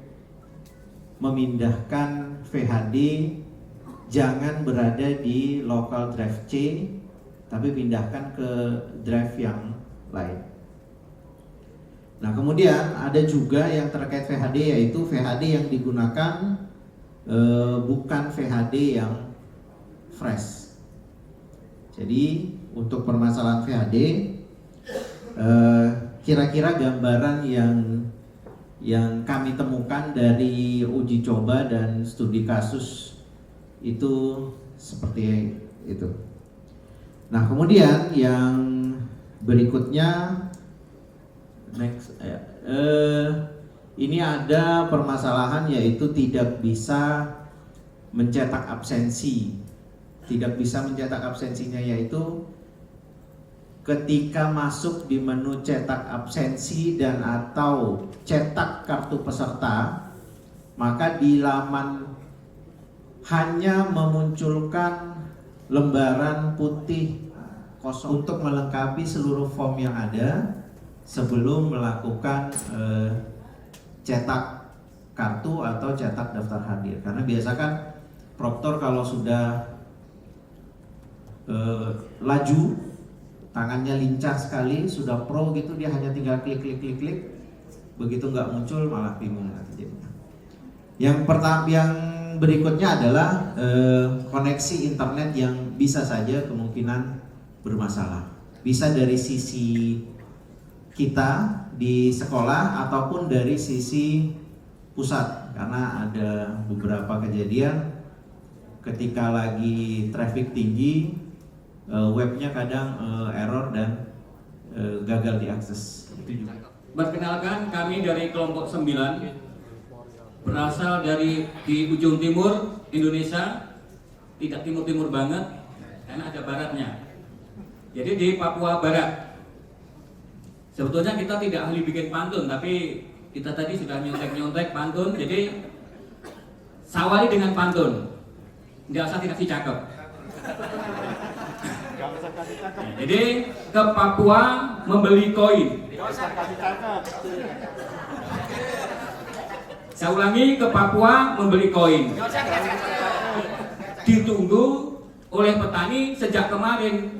memindahkan VHD jangan berada di local drive C, tapi pindahkan ke drive yang lain. Nah, kemudian ada juga yang terkait VHD, yaitu VHD yang digunakan bukan VHD yang fresh. Jadi untuk permasalahan VHD, kira-kira gambaran yang kami temukan dari uji coba dan studi kasus itu seperti itu. Nah, kemudian yang berikutnya, next, ini ada permasalahan yaitu tidak bisa mencetak absensi. Tidak bisa mencetak absensinya yaitu ketika masuk di menu cetak absensi dan atau cetak kartu peserta, maka di laman hanya memunculkan lembaran putih kosong untuk melengkapi seluruh form yang ada sebelum melakukan cetak kartu atau cetak daftar hadir. Karena biasa kan proktor kalau sudah laju, tangannya lincah sekali, sudah pro gitu, dia hanya tinggal klik, begitu nggak muncul malah bingung nanti jadinya. Yang berikutnya adalah koneksi internet yang bisa saja kemungkinan bermasalah. Bisa dari sisi kita di sekolah ataupun dari sisi pusat, karena ada beberapa kejadian ketika lagi traffic tinggi, webnya kadang error dan gagal diakses. Itu juga. Perkenalkan, kami dari kelompok 9 berasal dari di ujung timur Indonesia, tidak timur-timur banget karena ada baratnya. Jadi di Papua Barat. Sebetulnya kita tidak ahli bikin pantun, tapi kita tadi sudah nyontek pantun, jadi sawali dengan pantun. Nggak usah dikasih cakep. Jadi ke Papua membeli koin. Saya ulangi, ke Papua membeli koin. Ditunggu oleh petani sejak kemarin.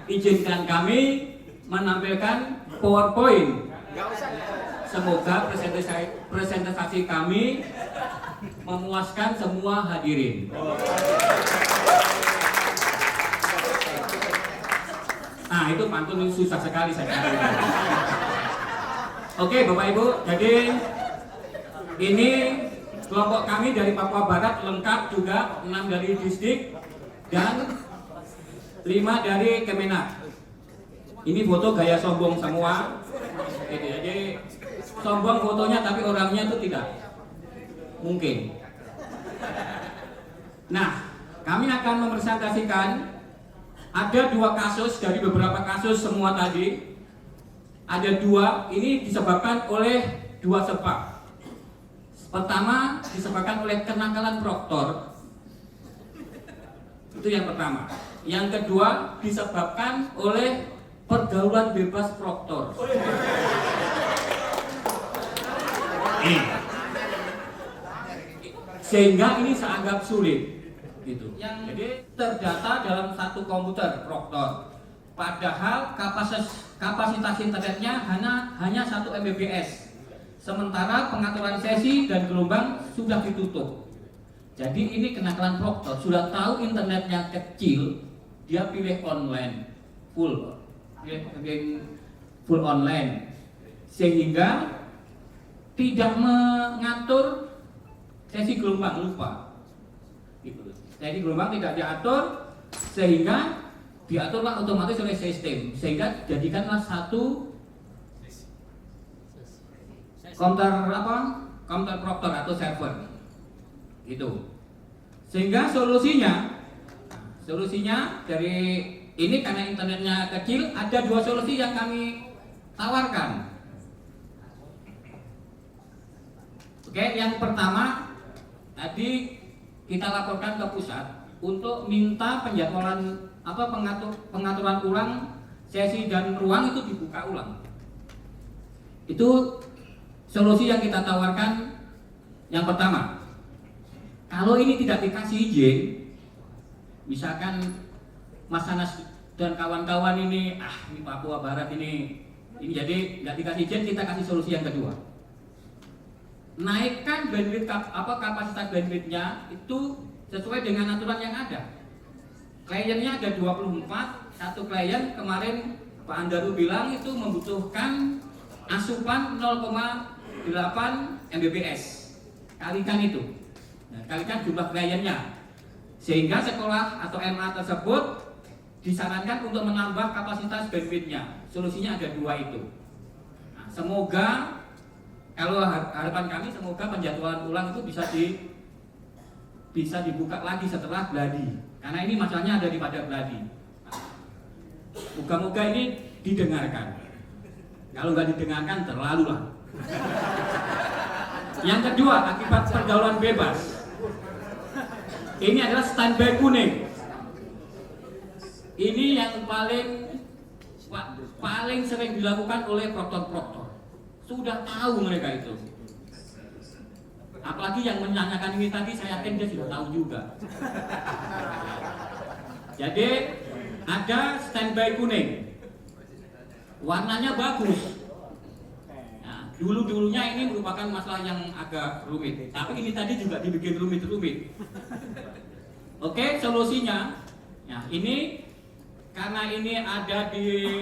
Izinkan kami menampilkan PowerPoint. Semoga presentasi kami memuaskan semua hadirin. Nah, itu pantun ini susah sekali saya cari. Oke, Bapak Ibu, jadi ini kelompok kami dari Papua Barat, lengkap juga 6 dari distrik dan 5 dari Kemenak. Ini foto gaya sombong semua. Jadi sombong fotonya tapi orangnya itu tidak. Mungkin. Nah, kami akan mempresentasikan ada 2 kasus dari beberapa kasus semua tadi. Ada 2, ini disebabkan oleh 2 sebab. Pertama, disebabkan oleh kenakalan proktor. Itu yang pertama. Yang kedua disebabkan oleh pergaulan bebas proktor. Sehingga ini sangat sulit gitu. Jadi terdata dalam satu komputer proktor. Padahal kapasitas internetnya hanya 1 Mbps. Sementara pengaturan sesi dan gelombang sudah ditutup. Jadi ini kenakalan proktor, sudah tahu internetnya kecil, dia pilih online full online, sehingga tidak mengatur sesi gelombang, lupa. Sesi gelombang tidak diatur, sehingga diaturlah otomatis oleh sistem, sehingga jadikanlah satu komputer proktor atau server itu. Sehingga solusinya dari ini, karena internetnya kecil, ada 2 solusi yang kami tawarkan. Oke, yang pertama tadi kita laporkan ke pusat untuk minta penjadwalan pengaturan ulang sesi dan ruang itu dibuka ulang. Itu solusi yang kita tawarkan. Yang pertama, kalau ini tidak dikasih izin, misalkan Mas Anas dan kawan-kawan ini Papua Barat ini jadi nggak dikasih izin, kita kasih solusi yang kedua. Naikkan bandwidth kapasitas bandwidthnya itu sesuai dengan aturan yang ada. Kliennya ada 24, satu klien kemarin Pak Andaru bilang itu membutuhkan asupan 0,8 Mbps. Kalikan itu. Nah, kalikan jumlah kliennya. Sehingga sekolah atau MA tersebut disarankan untuk menambah kapasitas bandwidthnya. Solusinya ada 2 itu. Nah, semoga kalau harapan kami semoga penjadwalan ulang itu bisa dibuka lagi setelah gladi. Karena ini masalahnya ada di pada gladi. Moga-moga ini didengarkan. Kalau nggak didengarkan terlalu lah. Yang kedua, akibat pergaulan bebas. Ini adalah standby kuning. Ini yang paling sering dilakukan oleh proktor-proktor. Sudah tahu mereka itu. Apalagi yang menanyakan ini tadi, saya yakin dia sudah tahu juga. Jadi ada standby kuning. Warnanya bagus. Nah, dulunya ini merupakan masalah yang agak rumit. Tapi ini tadi juga dibikin rumit-rumit. Oke, solusinya. Nah, ini karena ini ada di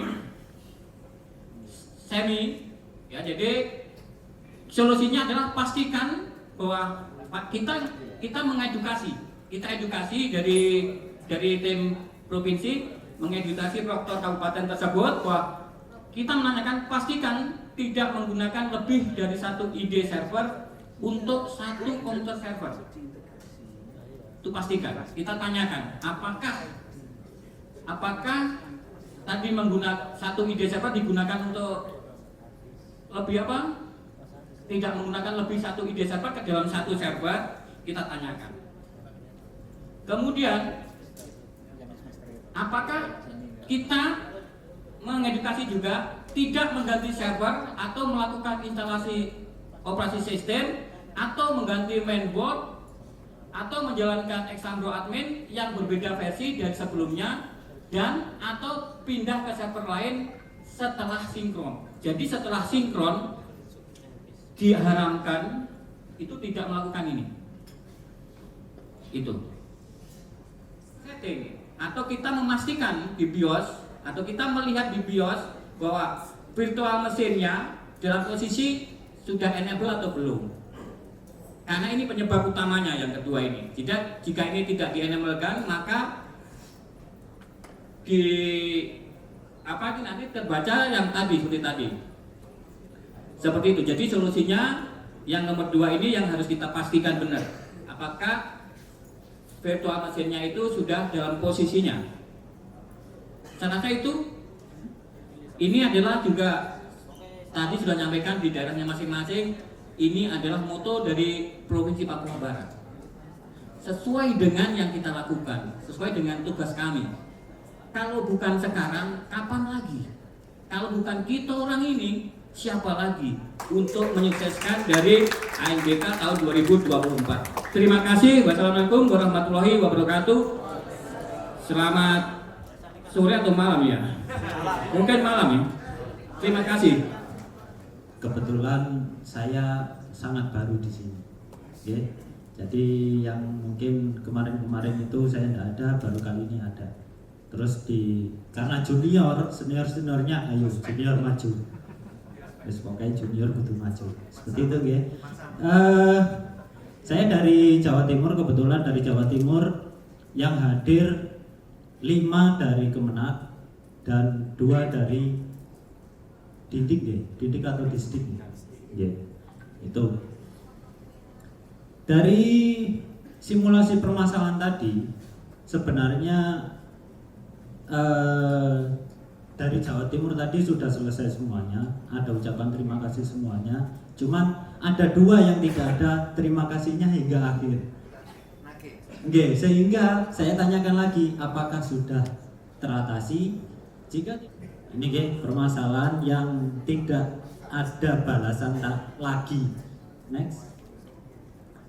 semi, ya, jadi solusinya adalah pastikan bahwa kita mengedukasi, dari tim provinsi mengedukasi proktor kabupaten tersebut bahwa kita menanyakan pastikan tidak menggunakan lebih dari 1 ID server untuk 1 komputer server. Itu pastikan. Kita tanyakan apakah tadi menggunakan 1 ID server digunakan untuk lebih tidak menggunakan lebih 1 ID server ke dalam 1 server, kita tanyakan. Kemudian apakah kita mengedukasi juga tidak mengganti server atau melakukan instalasi operasi sistem atau mengganti mainboard atau menjalankan Exambro admin yang berbeda versi dari sebelumnya dan atau pindah ke server lain setelah sinkron. Jadi setelah sinkron diharamkan itu tidak melakukan ini. Itu. Setting atau kita memastikan di BIOS atau kita melihat di BIOS bahwa virtual mesinnya dalam posisi sudah enable atau belum. Karena ini penyebab utamanya yang kedua ini. Jika ini tidak di-enablekan, maka nanti terbaca yang tadi seperti tadi. Seperti itu. Jadi solusinya yang nomor 2 ini yang harus kita pastikan benar. Apakah virtual mesinnya itu sudah dalam posisinya. Saya rasa itu ini adalah juga tadi sudah nyampaikan di daerahnya masing-masing. Ini adalah moto dari Provinsi Papua Barat. sesuai dengan yang kita lakukan, sesuai dengan tugas kami. Kalau bukan sekarang, kapan lagi? Kalau bukan kita orang ini, siapa lagi untuk menyukseskan dari ANBK tahun 2024? Terima kasih. Wassalamualaikum warahmatullahi wabarakatuh. Selamat sore atau malam ya? Mungkin malam ya. Terima kasih. Kebetulan saya sangat baru di sini. Ya. Jadi yang mungkin kemarin-kemarin itu saya tidak ada, baru kali ini ada. Terus karena junior, senior-seniornya ayo junior maju. Terus pokoknya junior butuh maju. Seperti itu ya. Saya dari Jawa Timur, kebetulan dari Jawa Timur yang hadir 5 dari Kemenak dan 2 dari Didik ya, Didik atau Disdik ya. Itu dari simulasi permasalahan tadi sebenarnya dari Jawa Timur tadi sudah selesai semuanya, ada ucapan terima kasih semuanya. Cuman ada 2 yang tidak ada terima kasihnya hingga akhir. Oke, sehingga saya tanyakan lagi, apakah sudah teratasi? Jika ini permasalahan yang tidak ada balasan lagi. Next.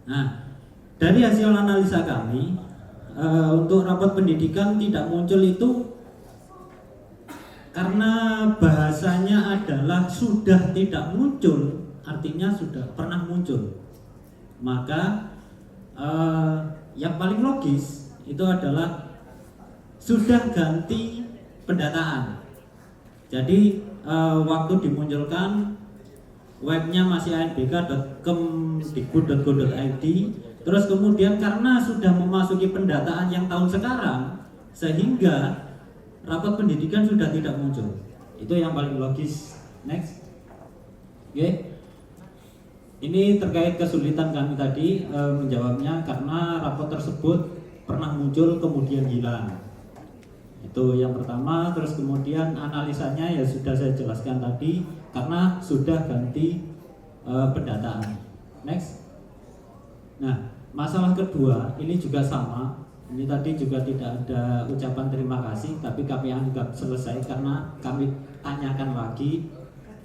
Nah, dari hasil analisa kami untuk rapot pendidikan tidak muncul itu karena bahasanya adalah sudah tidak muncul, artinya sudah pernah muncul. Maka yang paling logis itu adalah sudah ganti pendataan. Jadi waktu dimunculkan webnya masih anbk.kemdikbud.go.id, terus kemudian karena sudah memasuki pendataan yang tahun sekarang, sehingga rapot pendidikan sudah tidak muncul. Itu yang paling logis. Next. Oke. Ini terkait kesulitan kami tadi menjawabnya karena rapot tersebut pernah muncul kemudian hilang. Itu yang pertama. Terus kemudian analisanya ya sudah saya jelaskan tadi karena sudah ganti pendataan. Next. Nah, masalah kedua ini juga sama. Ini tadi juga tidak ada ucapan terima kasih, tapi kami anggap selesai karena kami tanyakan lagi,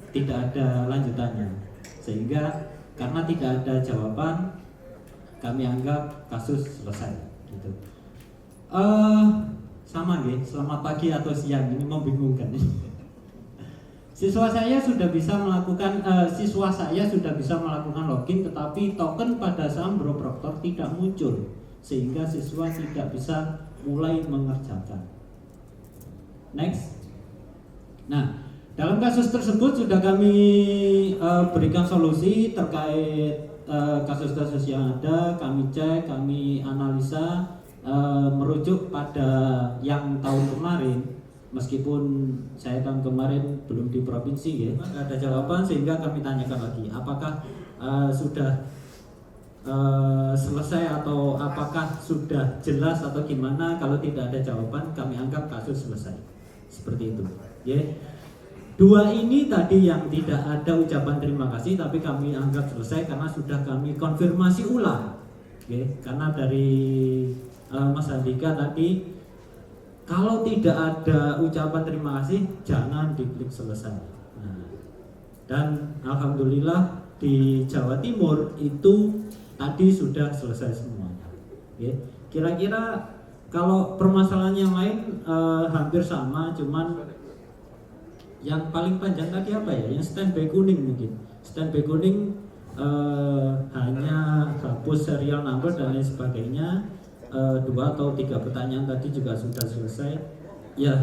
tidak ada lanjutannya. Sehingga karena tidak ada jawaban, kami anggap kasus selesai. Gitu. Sama ya, selamat pagi atau siang, ini membingungkan. Siswa saya sudah bisa melakukan login, tetapi token pada saham Bro Proctor tidak muncul, sehingga siswa tidak bisa mulai mengerjakan. Next. Nah, dalam kasus tersebut sudah kami berikan solusi terkait kasus-kasus yang ada. Kami cek, kami analisa, merujuk pada yang tahun kemarin. Meskipun saya tahun kemarin belum di provinsi ya, nggak ada jawaban, sehingga kami tanyakan lagi apakah sudah selesai atau apakah sudah jelas atau gimana. Kalau tidak ada jawaban, kami anggap kasus selesai. Seperti itu ya. 2 ini tadi yang tidak ada ucapan terima kasih, tapi kami anggap selesai karena sudah kami konfirmasi ulang ya. Karena dari Mas Andika tadi, kalau tidak ada ucapan terima kasih, jangan diklik selesai. Nah, dan alhamdulillah di Jawa Timur itu tadi sudah selesai semuanya. Ya. Kira-kira kalau permasalahan yang lain hampir sama, cuman yang paling panjang tadi apa ya? Yang standby kuning mungkin. Standby kuning hanya hapus serial number dan lain sebagainya. 2 atau 3 pertanyaan tadi juga sudah selesai. Ya,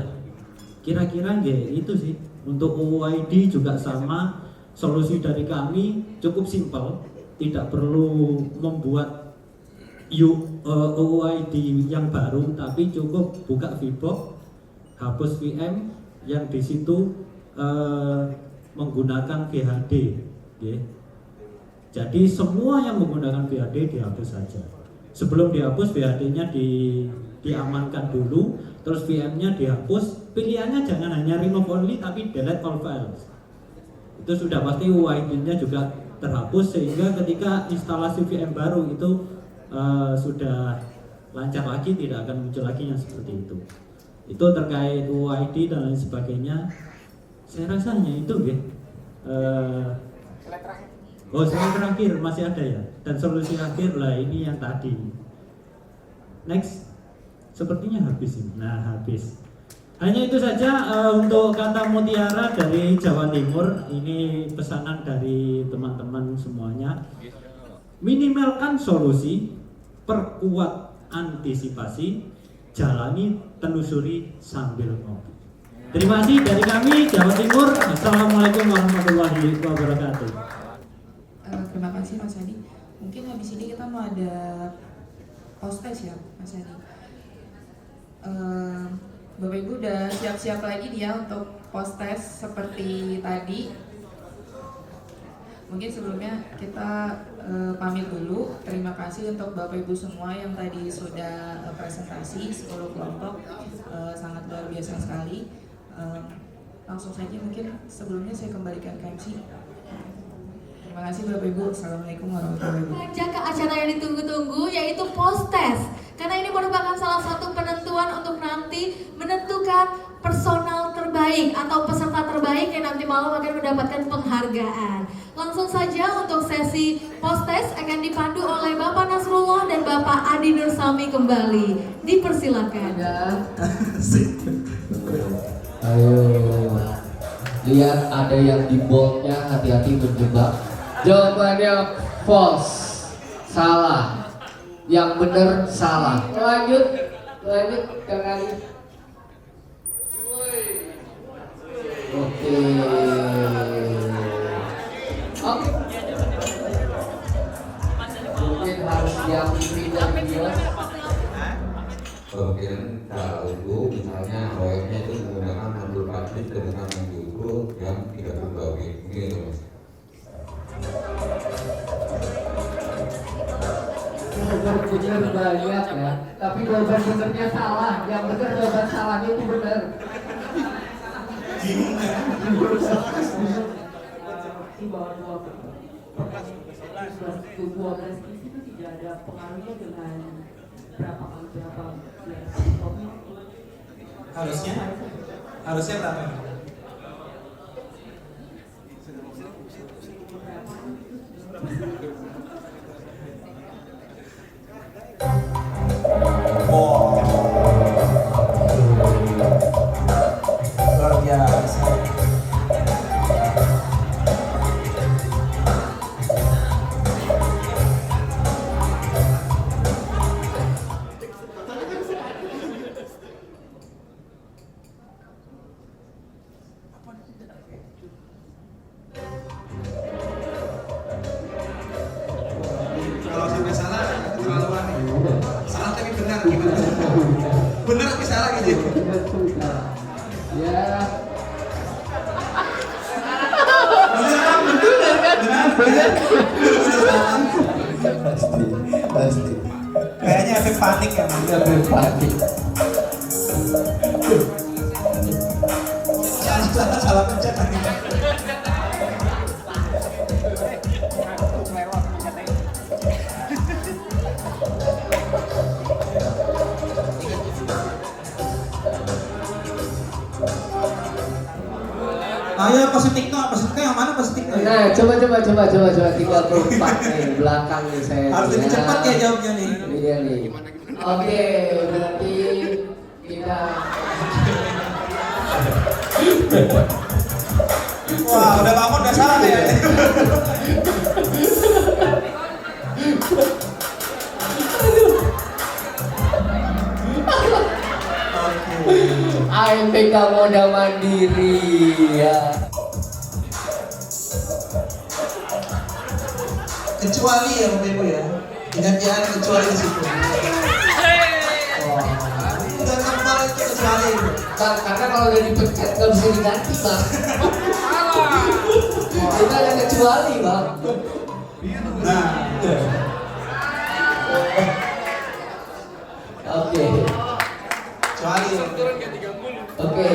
kira-kira itu sih. Untuk OOID juga sama. Solusi dari kami cukup simpel, tidak perlu membuat OOID yang baru, tapi cukup buka VBox, hapus VM yang di situ menggunakan VHD. Ya. Jadi semua yang menggunakan VHD dihapus saja. Sebelum dihapus, VHD-nya diamankan dulu, terus VM-nya dihapus. Pilihannya jangan hanya remove only, tapi delete all files. Itu sudah pasti UID-nya juga terhapus, sehingga ketika instalasi VM baru itu sudah lancar lagi, tidak akan muncul lagi yang seperti itu. Itu terkait UID dan lain sebagainya. Saya rasa hanya itu ya. Slide terakhir masih ada ya. Dan solusi akhir lah ini yang tadi. Next. Sepertinya habis ini. Nah, habis. Hanya itu saja untuk kata mutiara dari Jawa Timur. Ini pesanan dari teman-teman semuanya. Minimalkan solusi, perkuat antisipasi, jalani, telusuri sambil ngopi. Terima kasih dari kami Jawa Timur. Assalamualaikum warahmatullahi wabarakatuh. Terima kasih Mas Adi. Mungkin habis ini kita mau ada post-test ya Mas Adi. Bapak Ibu udah siap-siap lagi dia untuk post-test seperti tadi. Mungkin sebelumnya kita pamit dulu. Terima kasih untuk Bapak Ibu semua yang tadi sudah presentasi 10 kelompok, sangat luar biasa sekali. Langsung saja mungkin sebelumnya saya kembalikan ke MC. Terima kasih Bapak Ibu. Assalamualaikum warahmatullahi wabarakatuh. Lanjut ke acara yang ditunggu-tunggu yaitu post-test. Karena ini merupakan salah satu penentuan untuk nanti menentukan personal terbaik atau peserta terbaik yang nanti malam akan mendapatkan penghargaan. Langsung saja untuk sesi post-test akan dipandu oleh Bapak Nasrullah dan Bapak Adi Nursami kembali. Dipersilakan. Ayo, lihat ada yang di boldnya, hati-hati berjebak. Jawabannya false, salah. Yang benar salah. Lanjut Kang Ali. Oke. Mungkin harus diambil dari dia. Bagian kalau misalnya awalnya itu menggunakan mantul pasif dengan mantul yang tidak berbagi, gitu Mas. Benar banyak ya, tapi jawaban benernya salah. Yang benar jawaban salahnya itu benar. Bingung ya? Di bawah 12 itu tidak ada pengaruhnya dengan berapa harusnya berapa? Luar biasa. Kalau sampai salah, keterlaluan nih. Salah tapi benar gimana? Benar tapi salah gitu. Ya. Pasti. Kayaknya efek panik ya, Mas. Efek panik. Salah pencet lagi. Ayo positifnya yang mana positifnya? Nah, coba 34 nih belakang nih saya. Harus lebih cepat ya jawabnya nih. Iya nih. Oke, berarti kita. Wah, udah bangun udah salah ya. AMPK Modal Mandiri ya. Kecuali ya Bapak Ibu ya. Ingat ya, kecuali di situ. Udah kemarin itu kecuali. Bang, karena kalau udah dipencet nggak bisa diganti bang. Kita ada kecuali bang. Nah. Oke. Kecuali. Oke.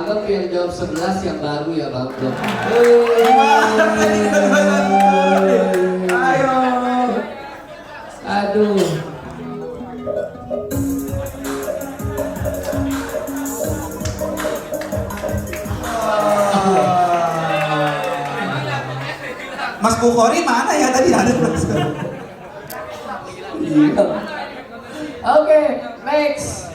anggap yang jawab 11 yang baru ya Bang. Ayo. Aduh. Mas Bukhari mana ya tadi ada Mas? Oke, next.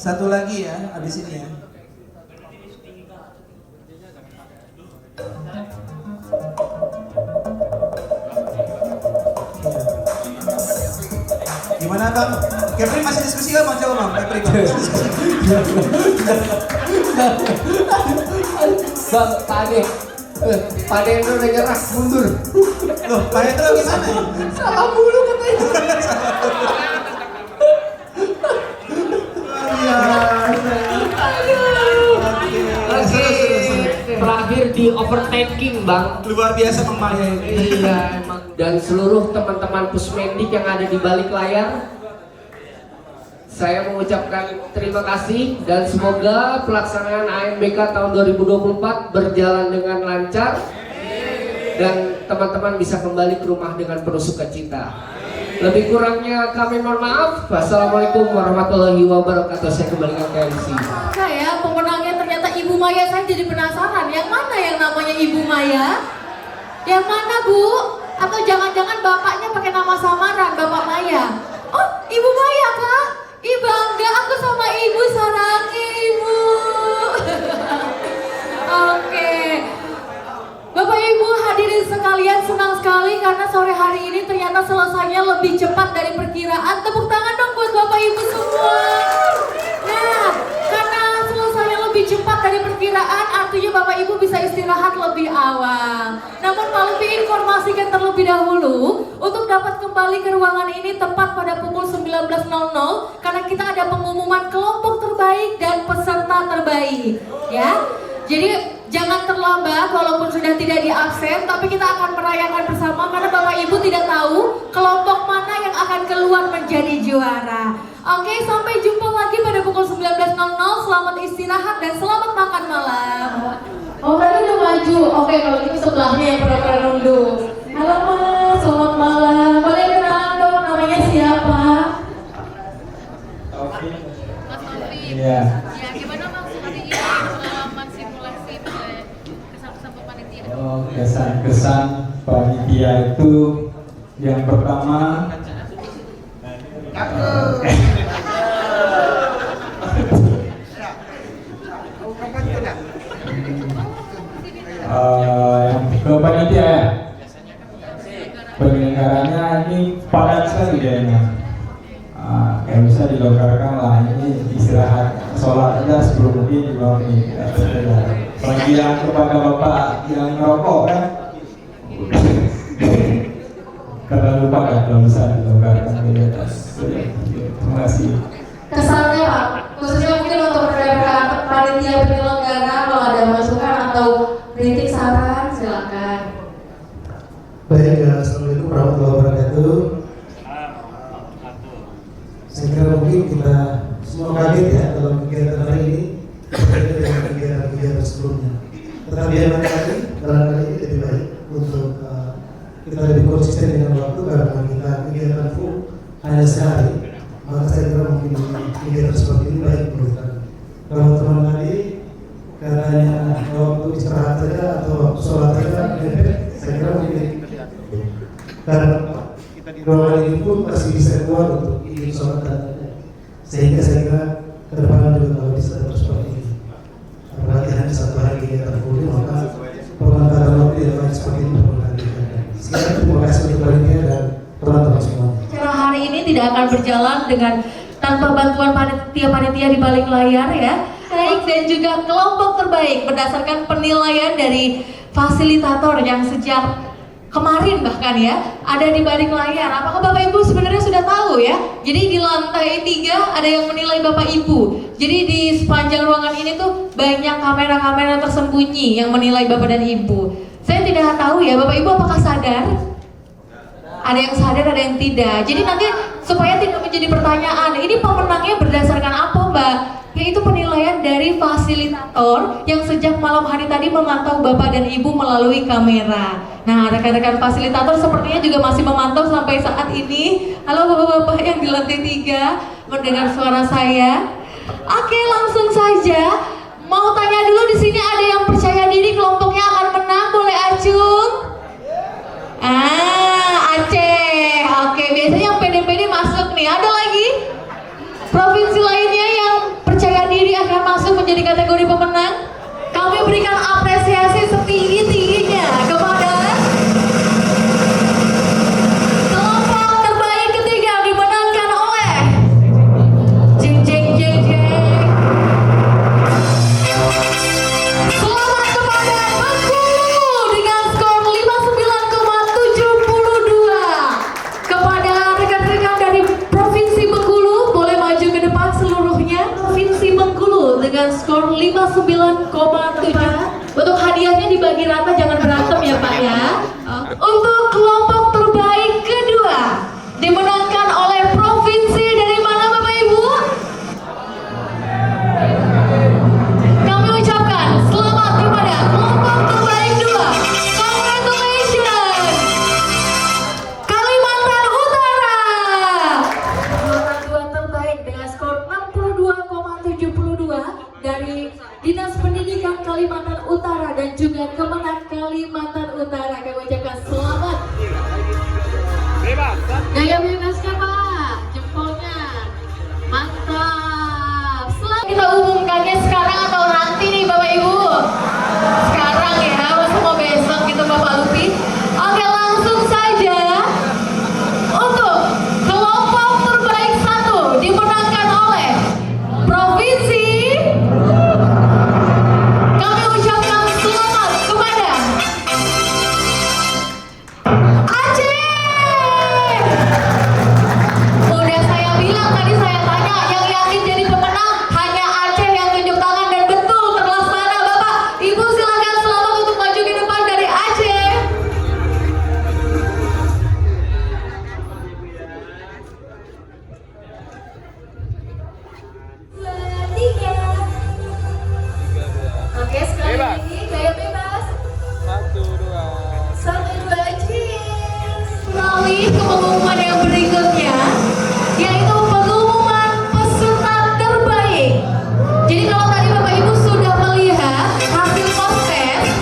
Satu lagi ya, habis ini ya. Gimana Bang? Kevin masih diskusi nggak Bang? Coba Bang, Kevin. Bang, Pak Hendro udah nyerah, mundur. Loh, Pak Hendro gimana? Salah mulu katanya. Terakhir di overtaking Bang. Luar biasa Bang Maya ini. Iya emang. Dan seluruh teman-teman Pusmendik yang ada di balik layar, saya mengucapkan terima kasih dan semoga pelaksanaan ANBK tahun 2024 berjalan dengan lancar dan teman-teman bisa kembali ke rumah dengan penuh sukacita. Lebih kurangnya kami mohon maaf. Wassalamualaikum warahmatullahi wabarakatuh. Saya kembalikan ke MC. Saya pemenangnya ternyata Ibu Maya. Saya jadi penasaran, yang mana yang namanya Ibu Maya? Yang mana Bu? Atau jangan-jangan bapaknya pakai nama samaran, Bapak Maya? Oh, Ibu Maya Kak? Ih bangga aku sama Ibu, sarangi Ibu. Oke. Bapak Ibu hadirin sekalian, senang sekali karena sore hari ini ternyata selesainya lebih cepat dari perkiraan. Tepuk tangan dong buat Bapak Ibu semua. Nah, karena selesainya lebih cepat dari perkiraan, artinya Bapak Ibu bisa istirahat lebih awal. Namun malu diinformasikan terlebih dahulu, untuk dapat kembali ke ruangan ini tepat pada pukul 19.00 karena kita ada pengumuman kelompok terbaik dan peserta terbaik. Ya, jadi jangan terlambat walaupun sudah tidak di absen, tapi kita akan merayakan bersama karena Bapak Ibu tidak tahu kelompok mana yang akan keluar menjadi juara. Oke, sampai jumpa lagi pada pukul 19.00. Selamat istirahat dan selamat makan malam. Oh, tadi udah maju. Oke, kalau gitu sebelahnya yang pernah nunduk. Halo Mas, selamat malam. Boleh kenalan dong, namanya siapa? Iya. Ya, gimana Mas hari ini pengalaman simulasi kesan-kesan panitia? Oh, kesan-kesan panitia itu yang pertama yang ke panitia ya. Penyelenggaranya ini padat sekali kayaknya. Kayak bisa dilonggarkan lah, ini istirahat sholat aja sebelum ini juga nih. Panggilan kepada Bapak yang merokok kan karena lupa kan kalau bisa dilonggarkan di atas. Terima kasih. Kesannya Pak, khususnya mungkin untuk rekan panitia penyelenggara, kalau ada masukan atau kritik saran silakan. Baik, assalamualaikum warahmatullahi wabarakatuh. Saya kira mungkin kita semua kaget ya dalam kegiatan hari ini berbeda dengan kegiatan sebelumnya. Tetapi yang barangkali ini lebih baik untuk kita lebih konsisten dengan waktu karena kita kegiatan full hanya sehari. Maka saya kira mungkin kegiatan seperti ini baik menurut kami. Kalau teman tadi katanya waktu istirahat saja atau waktu sholat saja, saya kira mungkin karena kita di ruangan ini pun masih bisa keluar untuk ingin sholat dan sehingga saya kira ke depan juga kalau bisa terus seperti ini. Apalagi hanya satu hari kegiatan full, maka pemanfaatan waktu yang baik seperti ini perlu dilakukan. Sekarang terima kasih untuk panitia dan teman-teman semua. Acara hari ini tidak akan berjalan dengan tanpa bantuan panitia di balik layar ya. Baik, dan juga kelompok terbaik berdasarkan penilaian dari fasilitator yang sejak kemarin bahkan ya ada di balik layar. Apakah Bapak Ibu sebenarnya sudah tahu ya? Jadi di lantai 3 ada yang menilai Bapak Ibu. Jadi di sepanjang ruangan ini tuh banyak kamera-kamera tersembunyi yang menilai Bapak dan Ibu. Saya tidak tahu ya Bapak Ibu apakah sadar? Ada yang sadar, ada yang tidak. Jadi nanti supaya tidak menjadi pertanyaan, ini pemenangnya berdasarkan apa Mbak? Yaitu penilaian fasilitator yang sejak malam hari tadi memantau Bapak dan Ibu melalui kamera. Nah, rekan-rekan fasilitator sepertinya juga masih memantau sampai saat ini. Halo Bapak-bapak yang di lantai 3, mendengar suara saya? Oke, langsung saja. Mau tanya dulu, di sini ada yang percaya diri kelompoknya akan menang, boleh acung? Aceh. Oke, biasanya yang pede-pede masuk nih. Ada lagi? Provinsi lainnya yang percaya diri akan masuk menjadi kategori pemenang? Kami berikan apresiasi setinggi-tingginya kepada kelompok terbaik ketiga dimenangkan oleh jeng jeng jeng jeng. Selamat kepada Bengkulu dengan skor 59,72. Kepada rekan-rekan dari Provinsi Bengkulu, boleh maju ke depan seluruhnya. Provinsi Bengkulu dengan skor 59,7. Untuk hadiahnya dibagi rata, jangan berantem ya Pak ya. Untuk kelompok terbaik kedua dimenangkan oleh provinsi dari mana Bapak Ibu? Kami ucapkan selamat kepada kelompok terbaik 2. Congratulations, Kalimantan Utara. Juara 2 terbaik dengan skor 62,72 dari Dinas Pendidikan Kalimantan Utara dan juga Kemenang Kalimantan Utara. Kami ucapkan selamat. Gaya bebaskan Pak, jempolnya. Mantap. Setelah kita umumkannya sekarang atau nanti nih Bapak Ibu? Sekarang ya, masa mau besok gitu Bapak Lupi? Oke, langsung saja. Untuk kelompok terbaik 1 dimenangkan oleh Provinsi. Kami ucapkan selamat kepada Aceh. Udah saya bilang tadi, saya tanya yang yakin jadi pemenang hanya Aceh yang tunjuk tangan, dan betul terlaksana Bapak Ibu. Silakan selamat untuk maju ke depan dari Aceh. Oke, sekali lagi gaya bebas. 1, 2, cheers. Melalui ke pengumuman yang berikutnya, yaitu pengumuman peserta terbaik. Jadi kalau tadi Bapak Ibu sudah melihat hasil post-test,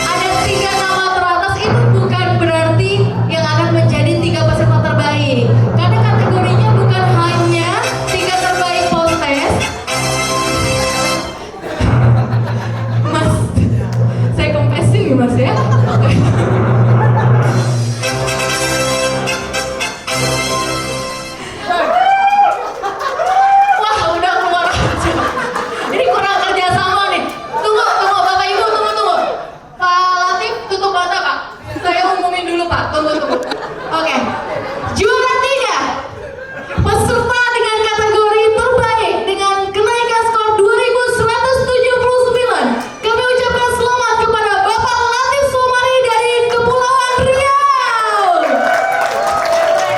ada 3 nama teratas, itu bukan berarti yang akan menjadi 3 peserta terbaik. Karena kategorinya bukan hanya 3 terbaik post-test. Mas, saya kompesin nih Mas ya. Oke. Wah, udah keluar aja. Ini kurang kerjasama nih. Tunggu Bapak Ibu, tunggu. Pak Latif, tutup mata Pak. Saya umumin dulu Pak, tunggu. Oke. Juara 3 peserta dengan kategori terbaik dengan kenaikan skor 2179. Kami ucapkan selamat kepada Bapak Latif Sumari dari Kepulauan Riau.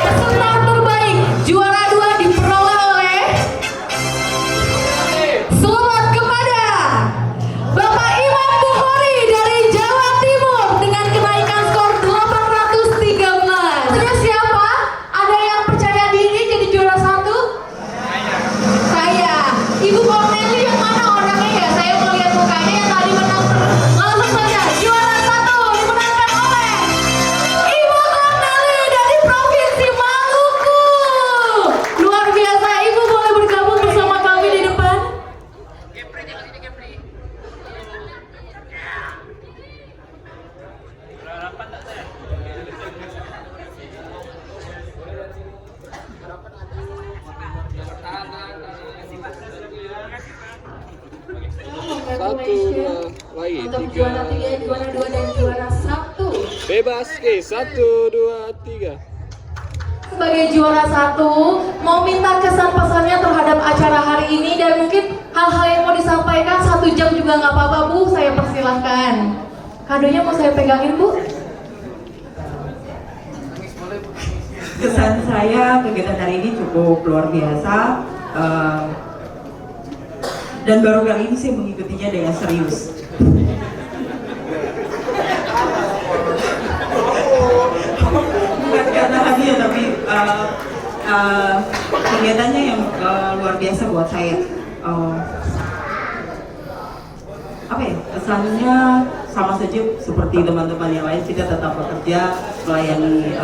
Peserta terbaik juara 2 diperoleh oleh, selamat kepada Bapak Imam Bukhari dari Jawa Timur dengan kenaikan skor 813. Terus siapa? Ada yang percaya diri jadi juara 1? Saya. Ibu Corneli yang mana orangnya ya? Saya mau lihat mukanya yang tadi menang. Langsung saja, juara 1 dimenangkan oleh Ibu Corneli dari Provinsi Maluku. Luar biasa, Ibu boleh bergabung bersama kami di depan. Untuk juara 3, juara 2 dan juara 1. Bebas, oke, 1, 2, 3. Sebagai juara 1, mau minta kesan-pesannya terhadap acara hari ini, dan mungkin hal-hal yang mau disampaikan 1 jam juga nggak apa-apa Bu, saya persilahkan. Kadonya mau saya pegangin Bu? Kesan saya kegiatan hari ini cukup luar biasa. Dan baru kali ini saya mengikutinya dengan serius. Bukan karena hadiah, tapi kegiatannya yang luar biasa buat saya. Apa ya, kesannya sama saja seperti teman-teman yang lain, kita tetap bekerja melayani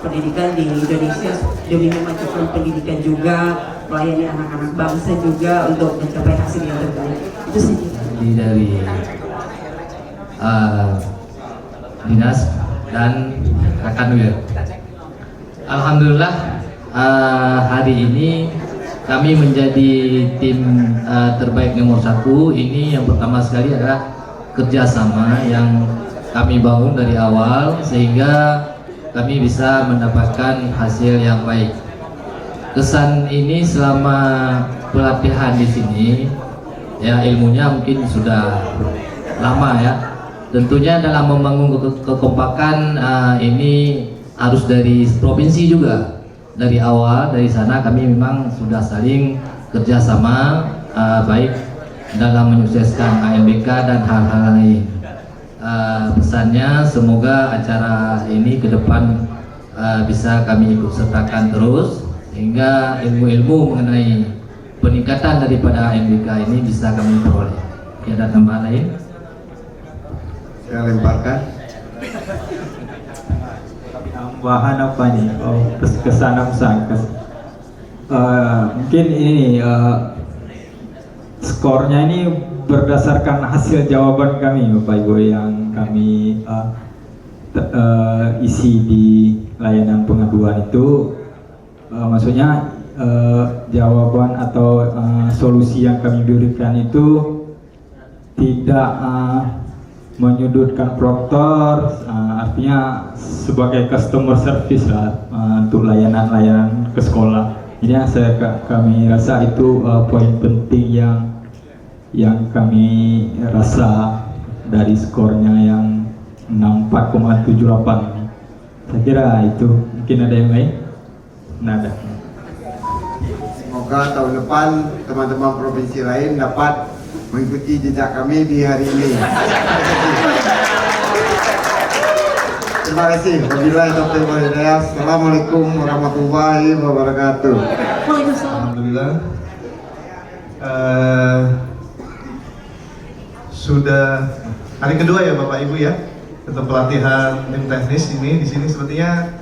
pendidikan di Indonesia demi memajukan pendidikan juga, melayani anak-anak bangsa juga untuk mencapai hasil yang terbaik. Itu saja. Dari dinas dan rekan Wir. Alhamdulillah hari ini kami menjadi tim terbaik nomor 1. Ini yang pertama sekali adalah kerjasama yang kami bangun dari awal sehingga kami bisa mendapatkan hasil yang baik. Kesan ini selama pelatihan di sini, ya ilmunya mungkin sudah lama ya. Tentunya dalam membangun kekompakan ini harus dari provinsi juga. Dari awal dari sana kami memang sudah saling kerjasama baik dalam menyukseskan ANBK dan hal-hal lain. Pesannya semoga acara ini ke depan bisa kami ikut sertakan terus sehingga ilmu-ilmu mengenai peningkatan daripada ANBK ini bisa kami peroleh. Ada tambahan lain? Saya lemparkan. Tambahan apa nih? Kesan. Mungkin ini skornya ini berdasarkan hasil jawaban kami Bapak Ibu yang kami isi di layanan pengaduan itu, maksudnya jawaban atau solusi yang kami berikan itu tidak menyudutkan proktor, artinya sebagai customer service lah untuk layanan ke sekolah. Jadi kami rasa itu poin penting yang kami rasa dari skornya yang 64,78. Saya kira itu. Mungkin ada yang lain? Nada. Semoga tahun depan teman-teman provinsi lain dapat mengikuti jejak kami di hari ini. Terima kasih. Wabillahi taufiq wal hidayah. Assalamualaikum warahmatullahi wabarakatuh. Alhamdulillah. Sudah hari kedua ya Bapak Ibu ya untuk pelatihan tim teknis ini. Di sini sepertinya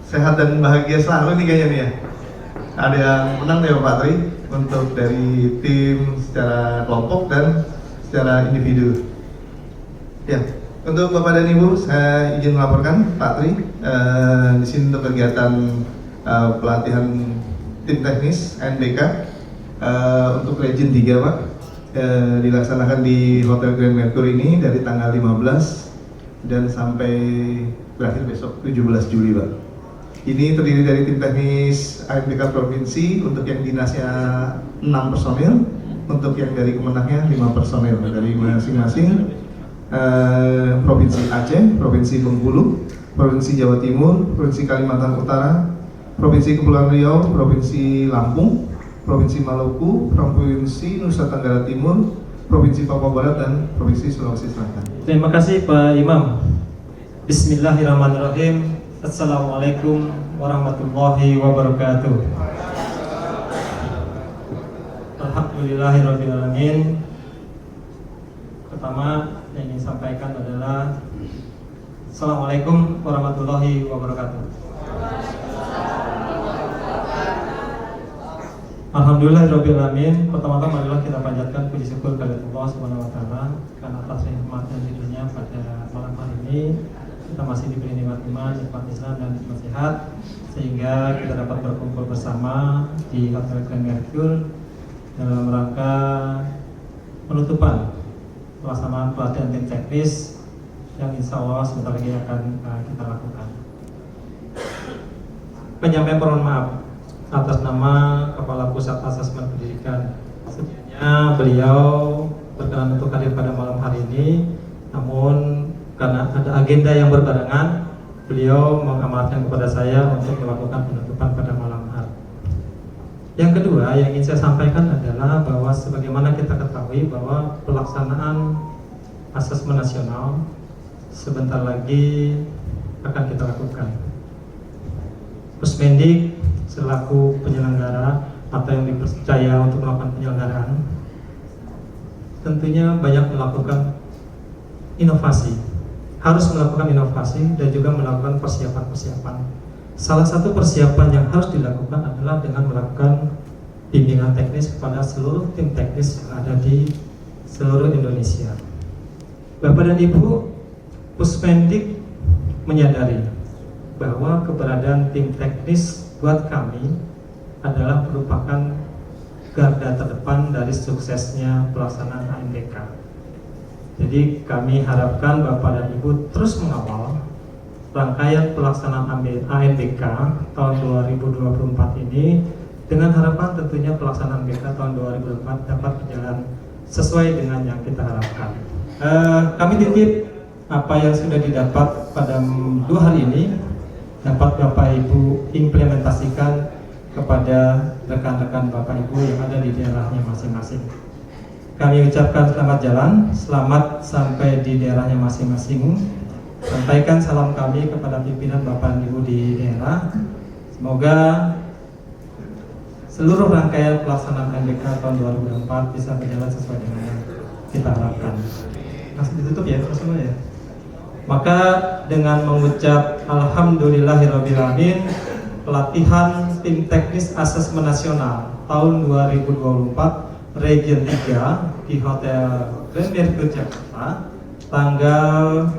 sehat dan bahagia selalu nih kayaknya nih ya. Ada yang menang ya Pak Tri untuk dari tim secara kelompok dan secara individu. Ya, untuk Bapak dan Ibu saya izin melaporkan Pak Tri di sini untuk kegiatan pelatihan tim teknis ANBK untuk Region 3 Pak. Dilaksanakan di Hotel Grand Mercury ini dari tanggal 15 dan sampai berakhir besok 17 Juli Pak. Ini terdiri dari tim teknis ANBK Provinsi, untuk yang dinasnya 6 personil, untuk yang dari Kemenangnya 5 personil dari masing-masing Provinsi Aceh, Provinsi Bengkulu, Provinsi Jawa Timur, Provinsi Kalimantan Utara, Provinsi Kepulauan Riau, Provinsi Lampung, Provinsi Maluku, Provinsi Nusa Tenggara Timur, Provinsi Papua Barat, dan Provinsi Sulawesi Selatan. Terima kasih Pak Imam. Bismillahirrahmanirrahim. Assalamualaikum warahmatullahi wabarakatuh. Alhamdulillahirrahmanirrahim. Pertama yang ingin sampaikan adalah Assalamualaikum warahmatullahi wabarakatuh. Alhamdulillahirrahmanirrahim. Pertama-tama adalah kita panjatkan puji syukur kepada Allah Subhanahu wa taala karena atas nikmat dan ridhonya pada malam hari ini kita masih diberi nikmat iman, nikmat Islam, dan nikmat sehat sehingga kita dapat berkumpul bersama di Hotel Grand Mercure dalam rangka penutupan pelaksanaan pelatihan tim teknis yang insya Allah sebentar lagi akan kita lakukan. Penyampaian permohonan maaf atas nama Kepala Pusat Asesmen Pendidikan. Sebelumnya beliau berkenan untuk hadir pada malam hari ini, namun karena ada agenda yang berbarengan, beliau mengamanatkan kepada saya untuk melakukan penutupan pada malam hari. Yang kedua yang ingin saya sampaikan adalah bahwa sebagaimana kita ketahui bahwa pelaksanaan asesmen nasional sebentar lagi akan kita lakukan. Pusmendik selaku penyelenggara atau yang dipercaya untuk melakukan penyelenggaraan tentunya banyak melakukan inovasi, harus melakukan inovasi dan juga melakukan persiapan-persiapan. Salah satu persiapan yang harus dilakukan adalah dengan melakukan bimbingan teknis kepada seluruh tim teknis yang ada di seluruh Indonesia. Bapak dan Ibu, Pusmendik menyadari bahwa keberadaan tim teknis buat kami adalah merupakan garda terdepan dari suksesnya pelaksanaan ANBK. Jadi kami harapkan Bapak dan Ibu terus mengawal rangkaian pelaksanaan ANBK tahun 2024 ini dengan harapan tentunya pelaksanaan ANBK tahun 2024 dapat berjalan sesuai dengan yang kita harapkan. Kami titip apa yang sudah didapat pada 2 hari ini dapat Bapak Ibu implementasikan kepada rekan-rekan Bapak Ibu yang ada di daerahnya masing-masing. Kami ucapkan selamat jalan, selamat sampai di daerahnya masing-masing. Sampaikan salam kami kepada pimpinan Bapak Ibu di daerah. Semoga seluruh rangkaian pelaksanaan ANBK tahun 2024 bisa berjalan sesuai dengan yang kita harapkan. Langsung ditutup ya, semua ya. Maka dengan mengucap alhamdulillahirrabbilalamin, pelatihan tim teknis asesmen nasional tahun 2024 Region 3 di Hotel Grand Mercure Jakarta tanggal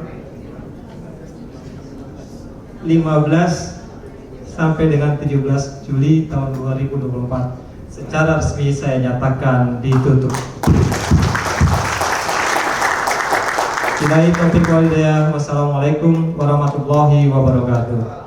15 sampai dengan 17 Juli tahun 2024 secara resmi saya nyatakan ditutup. Wassalamualaikum warahmatullahi wabarakatuh.